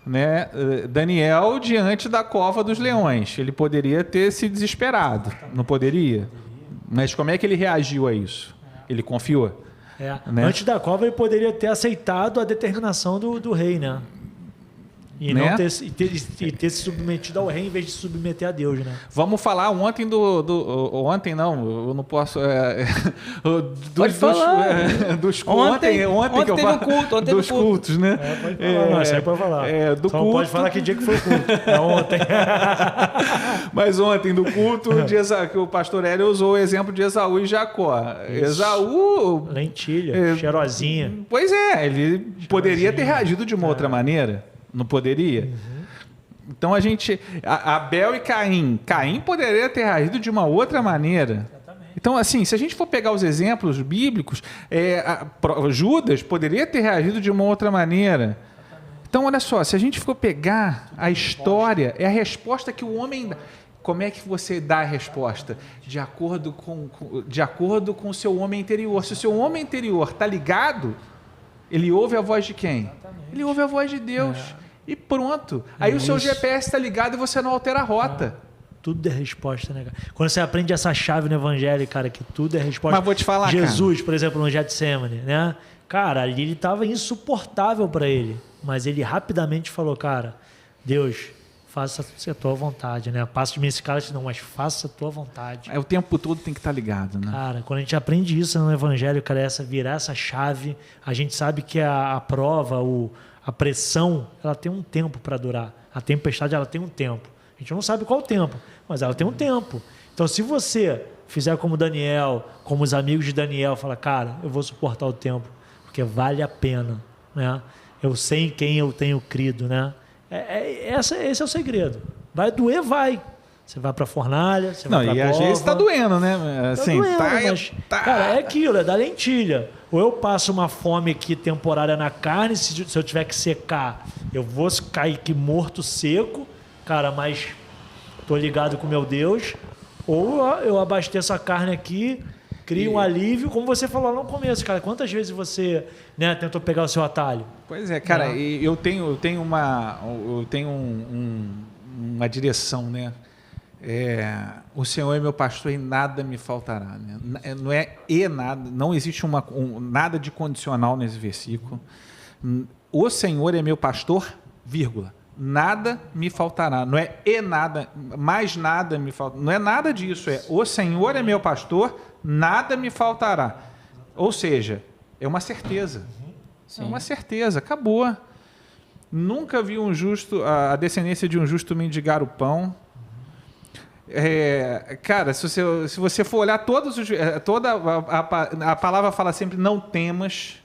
Né? Daniel diante da cova dos leões. Ele poderia ter se desesperado, não poderia? Mas como é que ele reagiu a isso? Ele confiou. Né? Antes da cova, ele poderia ter aceitado a determinação do rei, né? E né? não ter se submetido ao rei em vez de se submeter a Deus, né? Vamos falar ontem ontem não, eu não posso. Pode falar. Ontem que eu teve falo. Culto, dos cultos, né? Pode falar, não, isso aí pode falar. Do Só culto. não pode falar que dia que foi o culto. É ontem. Mas ontem, do culto, que o pastor Hélio usou o exemplo de Esaú e Jacó. Isso. Esaú. Lentilha, cheirosinha. Pois é, ele poderia ter reagido de uma outra maneira. Não poderia? Uhum. Então a gente... Abel e Caim. Caim poderia ter reagido de uma outra maneira. Exatamente. Então, assim, se a gente for pegar os exemplos bíblicos, Judas poderia ter reagido de uma outra maneira. Exatamente. Então, olha só, se a gente for pegar a história, é a resposta que o homem... Como é que você dá a resposta? De acordo com o seu homem interior. Se o seu homem interior está ligado, ele ouve a voz de quem? Exatamente. Ele ouve a voz de Deus. E pronto. Aí o seu GPS está ligado e você não altera a rota. Tudo é resposta, né, cara? Quando você aprende essa chave no evangelho, cara, que tudo é resposta. Mas vou te falar, Jesus, por exemplo, no Getsemane, né? Cara, ali ele estava insuportável para ele. Mas ele rapidamente falou, cara, Deus, faça a tua vontade, né? Passa de mim esse cara, não, mas faça a tua vontade. O tempo todo tem que estar ligado, né? Cara, quando a gente aprende isso no evangelho, cara, virar essa chave, a gente sabe que a prova, a pressão, ela tem um tempo para durar. A tempestade, ela tem um tempo. A gente não sabe qual o tempo, mas ela tem um tempo. Então, se você fizer como Daniel, como os amigos de Daniel, fala, cara, eu vou suportar o tempo, porque vale a pena, né? Eu sei em quem eu tenho crido, né? Esse é o segredo. Vai doer, vai. Você vai para a fornalha, você vai para a cova. E às vezes está doendo, né? Assim, doendo, mas, cara, é aquilo, é da lentilha. Ou eu passo uma fome aqui temporária na carne, se eu tiver que secar, eu vou cair aqui morto, seco, cara, mas estou ligado com o meu Deus. Ou eu abasteço a carne aqui, crio um alívio, como você falou lá no começo, cara. Quantas vezes você, né, tentou pegar o seu atalho? Pois é, cara, eu tenho uma direção, né? O Senhor é meu pastor e nada me faltará, né? Não é nada, não existe nada de condicional nesse versículo. O Senhor é meu pastor, vírgula, nada me faltará. Não é nada, mais nada me faltará. Não é nada disso, o Senhor é meu pastor, nada me faltará. Ou seja, é uma certeza. Sim. É uma certeza, acabou. Nunca vi a descendência de um justo mendigar o pão. Cara, se você for olhar toda a palavra fala sempre não temas,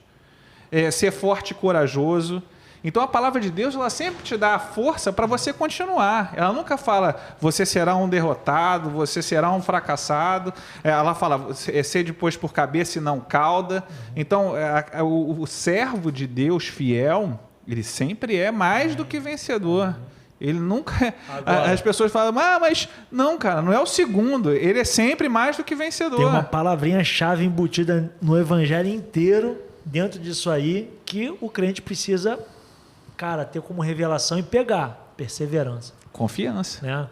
ser forte e corajoso. Então a palavra de Deus ela sempre te dá a força para você continuar. Ela nunca fala você será um derrotado, você será um fracassado. Ela fala ser depois por cabeça e não cauda. Então o servo de Deus fiel, ele sempre é mais do que vencedor. Ele nunca... As pessoas falam, mas não, cara, não é o segundo. Ele é sempre mais do que vencedor. Tem uma palavrinha-chave embutida no evangelho inteiro, dentro disso aí, que o crente precisa, cara, ter como revelação e pegar. Perseverança. Confiança. Né?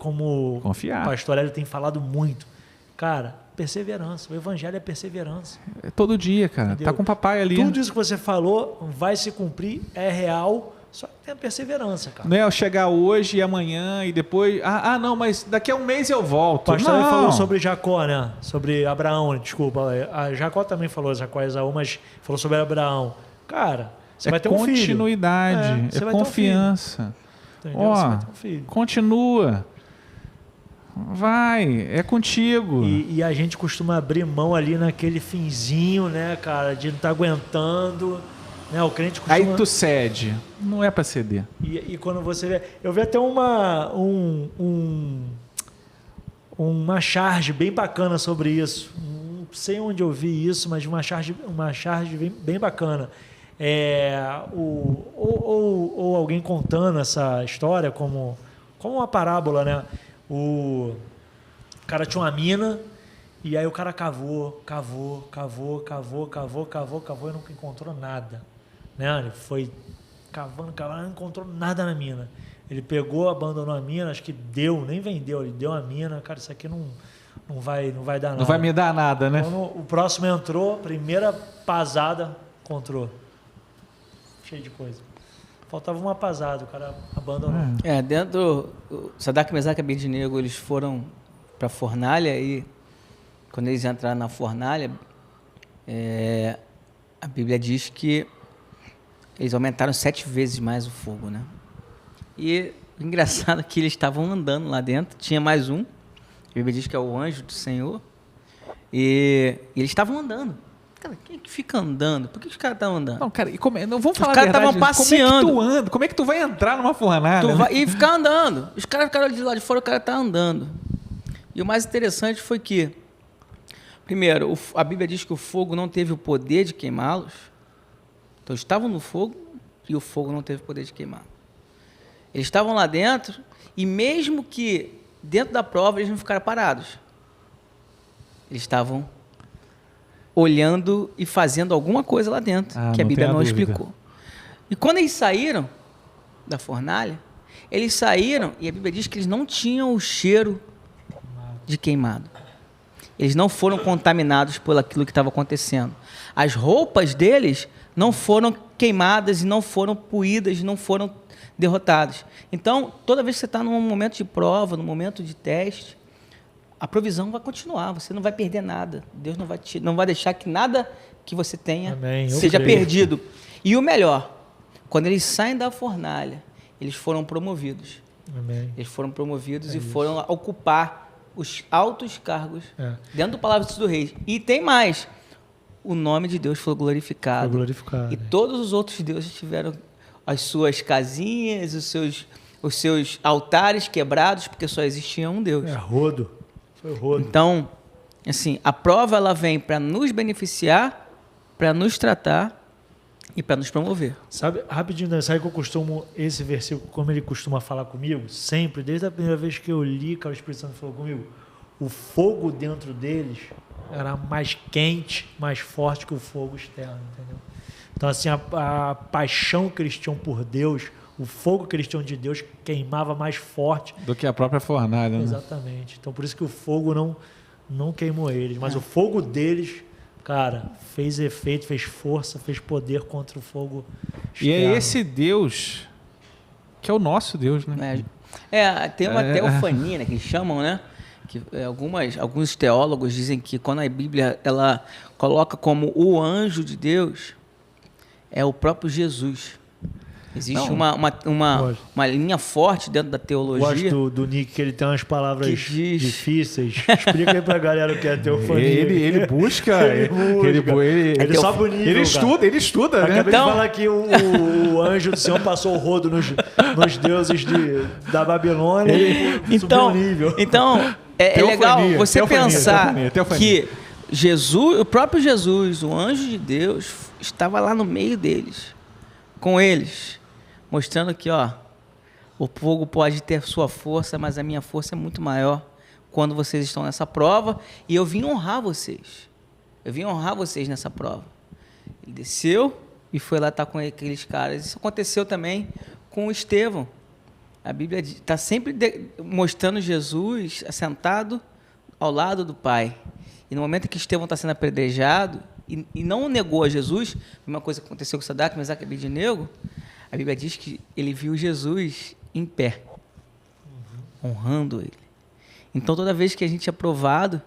Como confiar. O pastor Hélio tem falado muito. Cara, perseverança. O evangelho é perseverança. Todo dia, cara. Entendeu? Tá com o papai ali. Tudo isso que você falou vai se cumprir, é real. Só que tem a perseverança, cara. Não é eu chegar hoje e amanhã e depois... não, mas daqui a um mês eu volto. O pastor não. falou sobre Jacó, né? Sobre Abraão, desculpa. A Jacó também falou, Jacó e Esaú, mas falou sobre Abraão. Cara, você vai ter um filho. Continuidade, você vai confiança. ter um filho. Entendeu? Você vai ter um filho. Continua. Vai, é contigo. E a gente costuma abrir mão ali naquele finzinho, né, cara, de não estar aguentando... Né, o crente costuma... Aí tu cede. Não é para ceder. E quando você vê... Eu vi até uma charge bem bacana sobre isso. Não sei onde eu vi isso, mas uma charge bem bacana. Ou alguém contando essa história como uma parábola, né? O cara tinha uma mina e aí o cara cavou e nunca encontrou nada. Né? Ele foi cavando, não encontrou nada na mina. Ele pegou, abandonou a mina, acho que nem vendeu, ele deu a mina. Cara, isso aqui não vai dar nada. Não vai me dar nada, né? Quando o próximo entrou, primeira pasada, encontrou. Cheio de coisa. Faltava uma pasada, o cara abandonou. Dentro do Sadraque, Mesaque e Abednego, eles foram para a fornalha e quando eles entraram na fornalha, a Bíblia diz que eles aumentaram 7 vezes mais o fogo, né? E o engraçado é que eles estavam andando lá dentro, tinha mais um, a Bíblia diz que é o anjo do Senhor, e eles estavam andando. Cara, quem é que fica andando? Por que os caras estavam andando? Não, cara, não vamos falar Os caras estavam passeando. Como é que tu anda? Como é que tu vai entrar numa fornalha? E ficar andando. Os caras ficaram de lá de fora, o cara tá andando. E o mais interessante foi que, primeiro, a Bíblia diz que o fogo não teve o poder de queimá-los. Então, eles estavam no fogo e o fogo não teve o poder de queimar. Eles estavam lá dentro e mesmo que dentro da prova eles não ficaram parados. Eles estavam olhando e fazendo alguma coisa lá dentro, que a Bíblia não explicou. E quando eles saíram da fornalha, eles saíram e a Bíblia diz que eles não tinham o cheiro de queimado. Eles não foram contaminados por aquilo que estava acontecendo. As roupas deles não foram queimadas e não foram poídas, não foram derrotadas. Então, toda vez que você está num momento de prova, num momento de teste, a provisão vai continuar, você não vai perder nada. Deus não vai deixar que nada que você tenha seja perdido. E o melhor, quando eles saem da fornalha, eles foram promovidos. Amém. Eles foram promovidos e foram ocupar os altos cargos dentro do Palácio do Rei. E tem mais, o nome de Deus foi glorificado. E todos os outros deuses tiveram as suas casinhas, os seus altares quebrados, porque só existia um Deus. Foi rodo. Então, assim, a prova ela vem para nos beneficiar, para nos tratar e para nos promover. Sabe, rapidinho, sabe que eu costumo, esse versículo, como ele costuma falar comigo, sempre, desde a primeira vez que eu li, que o Espírito Santo falou comigo, o fogo dentro deles era mais quente, mais forte que o fogo externo, entendeu? Então, assim, a paixão que eles tinham por Deus, o fogo que eles tinham de Deus queimava mais forte do que a própria fornalha, né? Exatamente. Então, por isso que o fogo não queimou eles. Mas o fogo deles, cara, fez efeito, fez força, fez poder contra o fogo externo. E é esse Deus que é o nosso Deus, né? Tem uma teofania, né, que chamam, né? Que alguns teólogos dizem que quando a Bíblia ela coloca como o anjo de Deus, é o próprio Jesus. Existe uma linha forte dentro da teologia. Gosto do Nick, que ele tem umas palavras difíceis. Explica aí pra galera o que é teofania. Ele busca. Ele sobe o nível, ele estuda. Né? Acabei de falar que o anjo do Senhor passou o rodo nos deuses da Babilônia e subiu o nível. Então, é legal você pensar que Jesus, o próprio Jesus, o anjo de Deus, estava lá no meio deles, com eles, mostrando que, o fogo pode ter sua força, mas a minha força é muito maior quando vocês estão nessa prova, e eu vim honrar vocês. Eu vim honrar vocês nessa prova. Ele desceu e foi lá estar com aqueles caras. Isso aconteceu também com o Estevão. A Bíblia está sempre mostrando Jesus assentado ao lado do Pai. E no momento em que Estevão está sendo apedrejado e não negou a Jesus, uma coisa que aconteceu com Sadraque, Mesaque e Abednego, A Bíblia diz que ele viu Jesus em pé, honrando ele. Então, toda vez que a gente é provado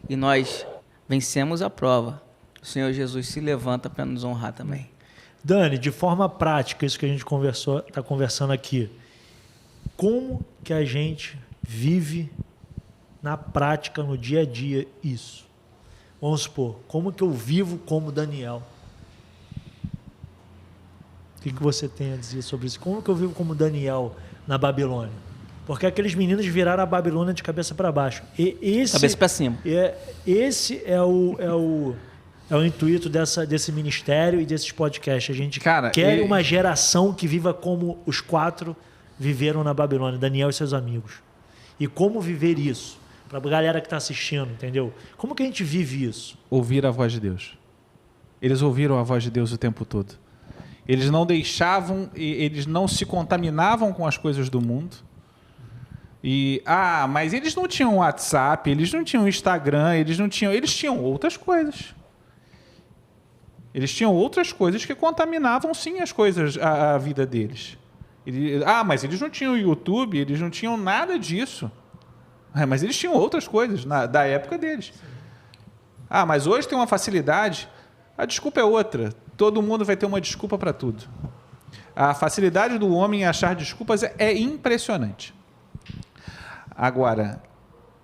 e nós vencemos a prova, o Senhor Jesus se levanta para nos honrar também. Dani, de forma prática, isso que a gente está conversando aqui, como que a gente vive na prática, no dia a dia, isso? Vamos supor, como que eu vivo como Daniel? O que você tem a dizer sobre isso? Como que eu vivo como Daniel na Babilônia? Porque aqueles meninos viraram a Babilônia de cabeça para baixo. Cabeça para cima. Esse é o intuito desse ministério e desses podcasts. A gente quer uma geração que viva como os 4 viveram na Babilônia, Daniel e seus amigos. E como viver isso? Para a galera que está assistindo, entendeu? Como que a gente vive isso? Ouvir a voz de Deus. Eles ouviram a voz de Deus o tempo todo. Eles não deixavam, eles não se contaminavam com as coisas do mundo. Mas eles não tinham WhatsApp, eles não tinham Instagram, eles tinham outras coisas. Eles tinham outras coisas que contaminavam sim as coisas, a vida deles. Mas eles não tinham YouTube, eles não tinham nada disso. Mas eles tinham outras coisas da época deles. Mas hoje tem uma facilidade. A desculpa é outra. Todo mundo vai ter uma desculpa para tudo. A facilidade do homem em achar desculpas é impressionante. Agora...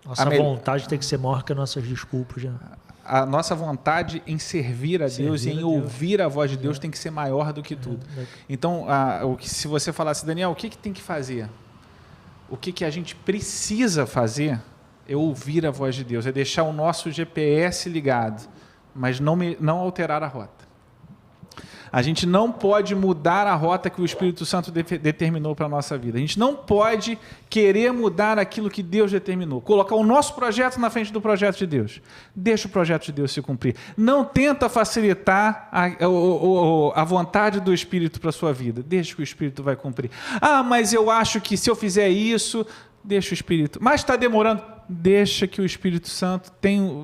Nossa vontade tem que ser maior que as nossas desculpas. Já. A nossa vontade em servir a Deus e em ouvir a voz de Deus tem que ser maior do que tudo. Então, se você falasse, Daniel, o que tem que fazer? O que a gente precisa fazer é ouvir a voz de Deus, é deixar o nosso GPS ligado, mas não alterar a rota. A gente não pode mudar a rota que o Espírito Santo determinou para a nossa vida. A gente não pode querer mudar aquilo que Deus determinou. Colocar o nosso projeto na frente do projeto de Deus. Deixa o projeto de Deus se cumprir. Não tenta facilitar a vontade do Espírito para a sua vida. Deixa que o Espírito vai cumprir. Mas eu acho que se eu fizer isso, deixa o Espírito. Mas está demorando. Deixa que o Espírito Santo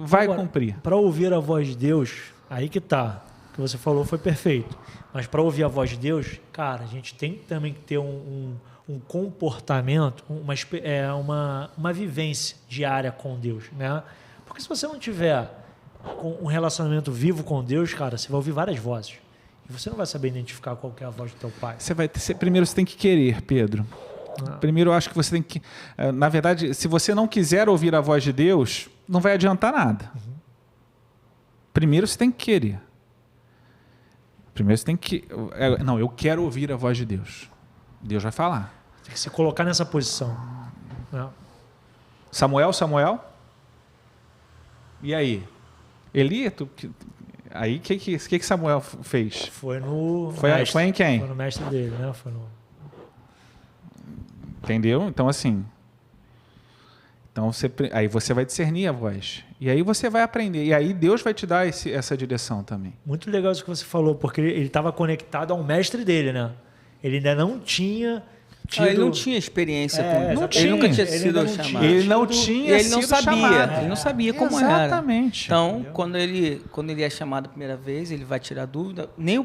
vai cumprir. Para ouvir a voz de Deus, aí que está. O que você falou foi perfeito. Mas para ouvir a voz de Deus, cara, a gente tem também que ter um comportamento, uma vivência diária com Deus, né? Porque se você não tiver um relacionamento vivo com Deus, cara, você vai ouvir várias vozes. E você não vai saber identificar qual que é a voz do teu pai. Primeiro você tem que querer, Pedro. Primeiro eu acho que você tem que... Na verdade, se você não quiser ouvir a voz de Deus, não vai adiantar nada. Primeiro você tem que querer. Primeiro você tem que... eu quero ouvir a voz de Deus. Deus vai falar. Tem que se colocar nessa posição. Samuel? E aí? Eli? Aí o que Samuel fez? Foi no... Foi em quem? Foi no mestre dele, né? Entendeu? Então, assim... aí você vai discernir a voz. E aí você vai aprender. E aí Deus vai te dar essa direção também. Muito legal isso que você falou, porque ele estava conectado ao mestre dele, né? Ele ainda não tinha tido... Ele não tinha experiência com isso. Ele nunca tinha sido chamado. Ele não tinha sido chamado. Ele não sabia como era. Exatamente. Então, quando ele é chamado a primeira vez, ele vai tirar dúvida. Nem o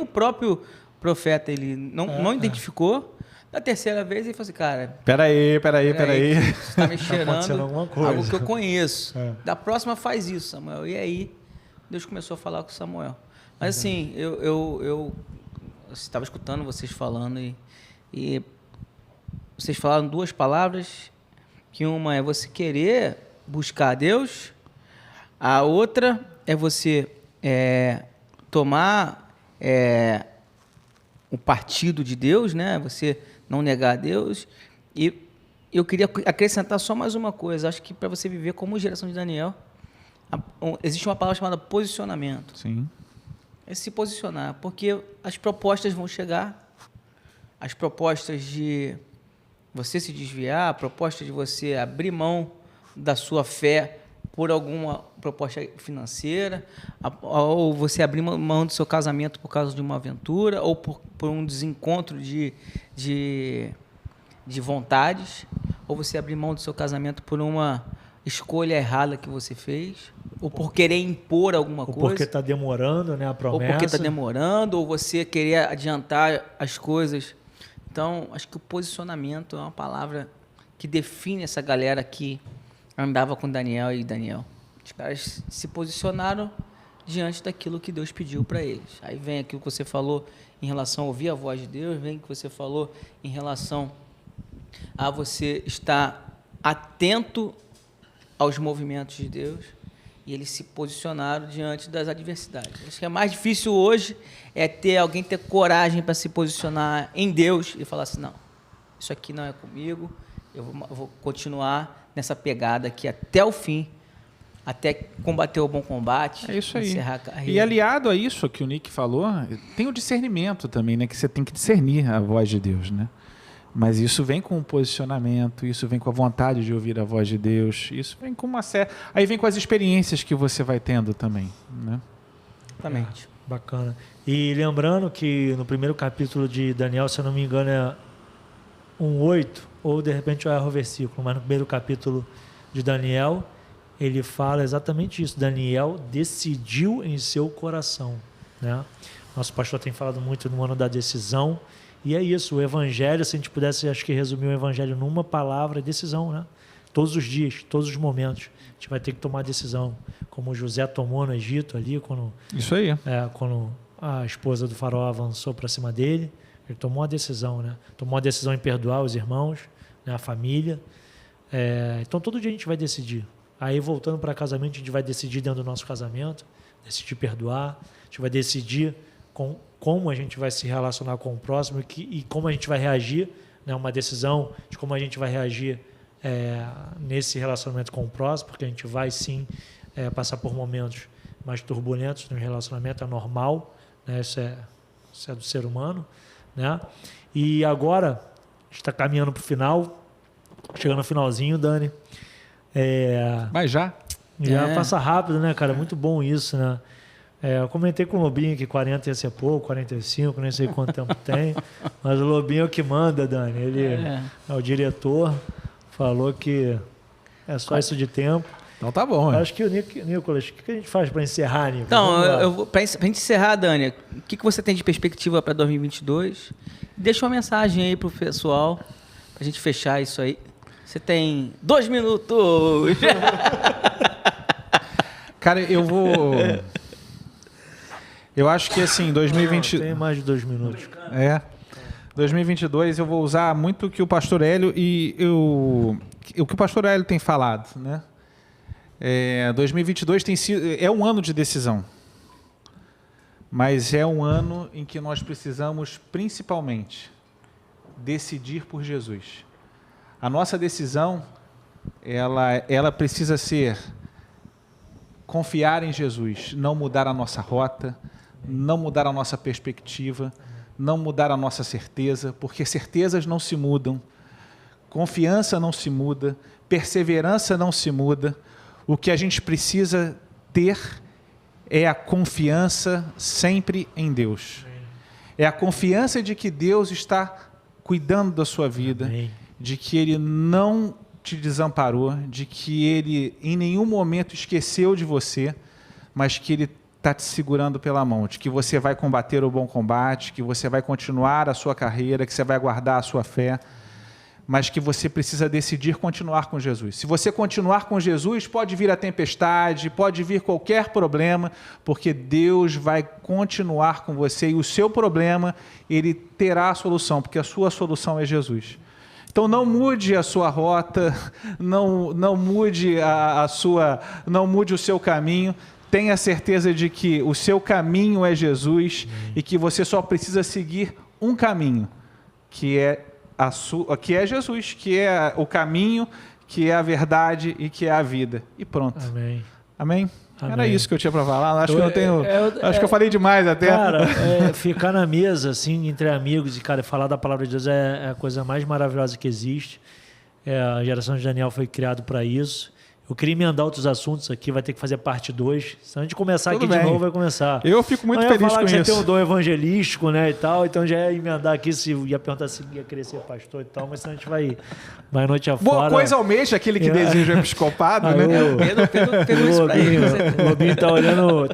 próprio profeta ele não identificou. Da terceira vez, ele falou assim, cara... Peraí. Você está me cheirando alguma coisa. algo que eu conheço. Da próxima faz isso, Samuel. E aí, Deus começou a falar com Samuel. Mas assim, eu estava escutando vocês falando e vocês falaram 2 palavras, que uma é você querer buscar a Deus, a outra é você tomar o partido de Deus, né? Você não negar a Deus. E eu queria acrescentar só mais uma coisa. Acho que para você viver como geração de Daniel, existe uma palavra chamada posicionamento. Sim. É se posicionar, porque as propostas vão chegar, as propostas de você se desviar, a proposta de você abrir mão da sua fé por alguma proposta financeira, ou você abrir mão do seu casamento por causa de uma aventura, ou por um desencontro de vontades, ou você abrir mão do seu casamento por uma escolha errada que você fez, ou por querer impor alguma Ou coisa. porque está demorando, né, a Ou promessa. porque está demorando, ou você querer adiantar as coisas. Então, acho que o posicionamento é uma palavra que define essa galera que andava com Daniel e Daniel. Os caras se posicionaram diante daquilo que Deus pediu para eles. Aí vem aquilo que você falou em relação a ouvir a voz de Deus, vem o que você falou em relação a você estar atento aos movimentos de Deus, e eles se posicionaram diante das adversidades. Acho que é mais difícil hoje alguém ter coragem para se posicionar em Deus e falar assim, não, isso aqui não é comigo, eu vou continuar nessa pegada aqui até o fim, até combater o bom combate. É isso aí. Encerrar a carreira. E aliado a isso que o Nick falou, tem o discernimento também, né? Que você tem que discernir a voz de Deus, né? Mas isso vem com o posicionamento, isso vem com a vontade de ouvir a voz de Deus, isso vem com uma série... Aí vem com as experiências que você vai tendo também, né? Exatamente. Bacana. E lembrando que no primeiro capítulo de Daniel, se eu não me engano, é 1:8, ou de repente eu erro o versículo, mas no primeiro capítulo de Daniel, ele fala exatamente isso. Daniel decidiu em seu coração, né? Nosso pastor tem falado muito no ano da decisão, e é isso, o evangelho, se a gente pudesse, acho que resumir o evangelho numa palavra, é decisão, né? Todos os dias, todos os momentos, a gente vai ter que tomar decisão, como José tomou no Egito ali, quando a esposa do faraó avançou para cima dele, ele tomou uma decisão, né? Tomou uma decisão em perdoar os irmãos, né? A família. Então todo dia a gente vai decidir. Aí voltando para casamento, a gente vai decidir dentro do nosso casamento, decidir perdoar, a gente vai decidir como a gente vai se relacionar com o próximo e como a gente vai reagir, né? Uma decisão de como a gente vai reagir nesse relacionamento com o próximo, porque a gente vai sim passar por momentos mais turbulentos no relacionamento, é normal, né? Isso é do ser humano, né? E agora, a gente está caminhando para o final, chegando no finalzinho, Dani. Mas já passa rápido, né, cara? Muito bom isso, né? Eu comentei com o Lobinho que 40 ia ser pouco, 45, nem sei quanto tempo tem, mas o Lobinho é o que manda, Dani. Ele é o diretor, falou que é só isso de tempo. Então tá bom. Acho que o Nicolas, o que a gente faz para encerrar, Nicolas? Então, para a gente encerrar, Dani, o que você tem de perspectiva para 2022? Deixa uma mensagem aí pro pessoal, para a gente fechar isso aí. Você tem 2 minutos. Cara, eu acho que assim, 2020... Tem mais de 2 minutos. 2022 eu vou usar muito o que o pastor Hélio o que o pastor Hélio tem falado, né? 2022 é um ano de decisão, mas é um ano em que nós precisamos principalmente decidir por Jesus. A nossa decisão, ela precisa ser confiar em Jesus, não mudar a nossa rota, não mudar a nossa perspectiva, não mudar a nossa certeza, porque certezas não se mudam, confiança não se muda, perseverança não se muda. O que a gente precisa ter é a confiança sempre em Deus. É a confiança de que Deus está cuidando da sua vida, de que Ele não te desamparou, de que Ele em nenhum momento esqueceu de você, mas que Ele está te segurando pela mão, de que você vai combater o bom combate, que você vai continuar a sua carreira, que você vai guardar a sua fé, mas que você precisa decidir continuar com Jesus. Se você continuar com Jesus, pode vir a tempestade, pode vir qualquer problema, porque Deus vai continuar com você e o seu problema, Ele terá a solução, porque a sua solução é Jesus. Então não mude a sua rota, não mude não mude o seu caminho. Tenha certeza de que o seu caminho é Jesus e que você só precisa seguir um caminho, que é Jesus, que é o caminho, que é a verdade e que é a vida. E pronto. Amém. Amém? Amém. Era isso que eu tinha para falar. Acho que eu falei demais até. Cara, ficar na mesa, assim, entre amigos e, cara, falar da palavra de Deus é a coisa mais maravilhosa que existe. A geração de Daniel foi criada para isso. Eu queria emendar outros assuntos aqui, vai ter que fazer parte 2. Se a gente começar Tudo aqui bem. de novo, vai começar. Eu fico muito Não, feliz falar com que isso. Você tem um dom evangelístico, né, e tal, então já ia emendar aqui, se ia perguntar se ia querer ser pastor e tal, mas senão a gente vai noite afora. Boa coisa almeja aquele que deseja episcopado, Aí né? Pedro pegou isso pra ele. O Lobinho tá olhando,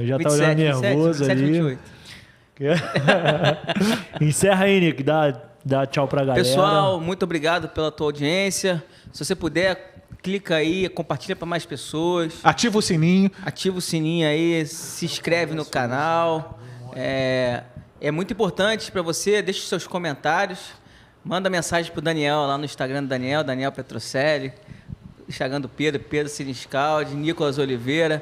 já tá olhando nervoso 27, ali. 28. Encerra aí, Nick, dá tchau pra galera. Pessoal, muito obrigado pela tua audiência. Se você puder, clica aí, compartilha para mais pessoas. Ativa o sininho. Ativa o sininho aí, se inscreve no canal. É muito importante para você, deixe seus comentários. Manda mensagem pro Daniel lá no Instagram do Daniel Petrocelli. Instagram do Pedro Sirinscaldi, Nicolas Oliveira.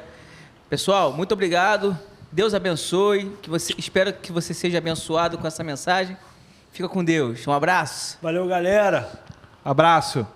Pessoal, muito obrigado. Deus abençoe. Espero que você seja abençoado com essa mensagem. Fica com Deus. Um abraço. Valeu, galera. Abraço.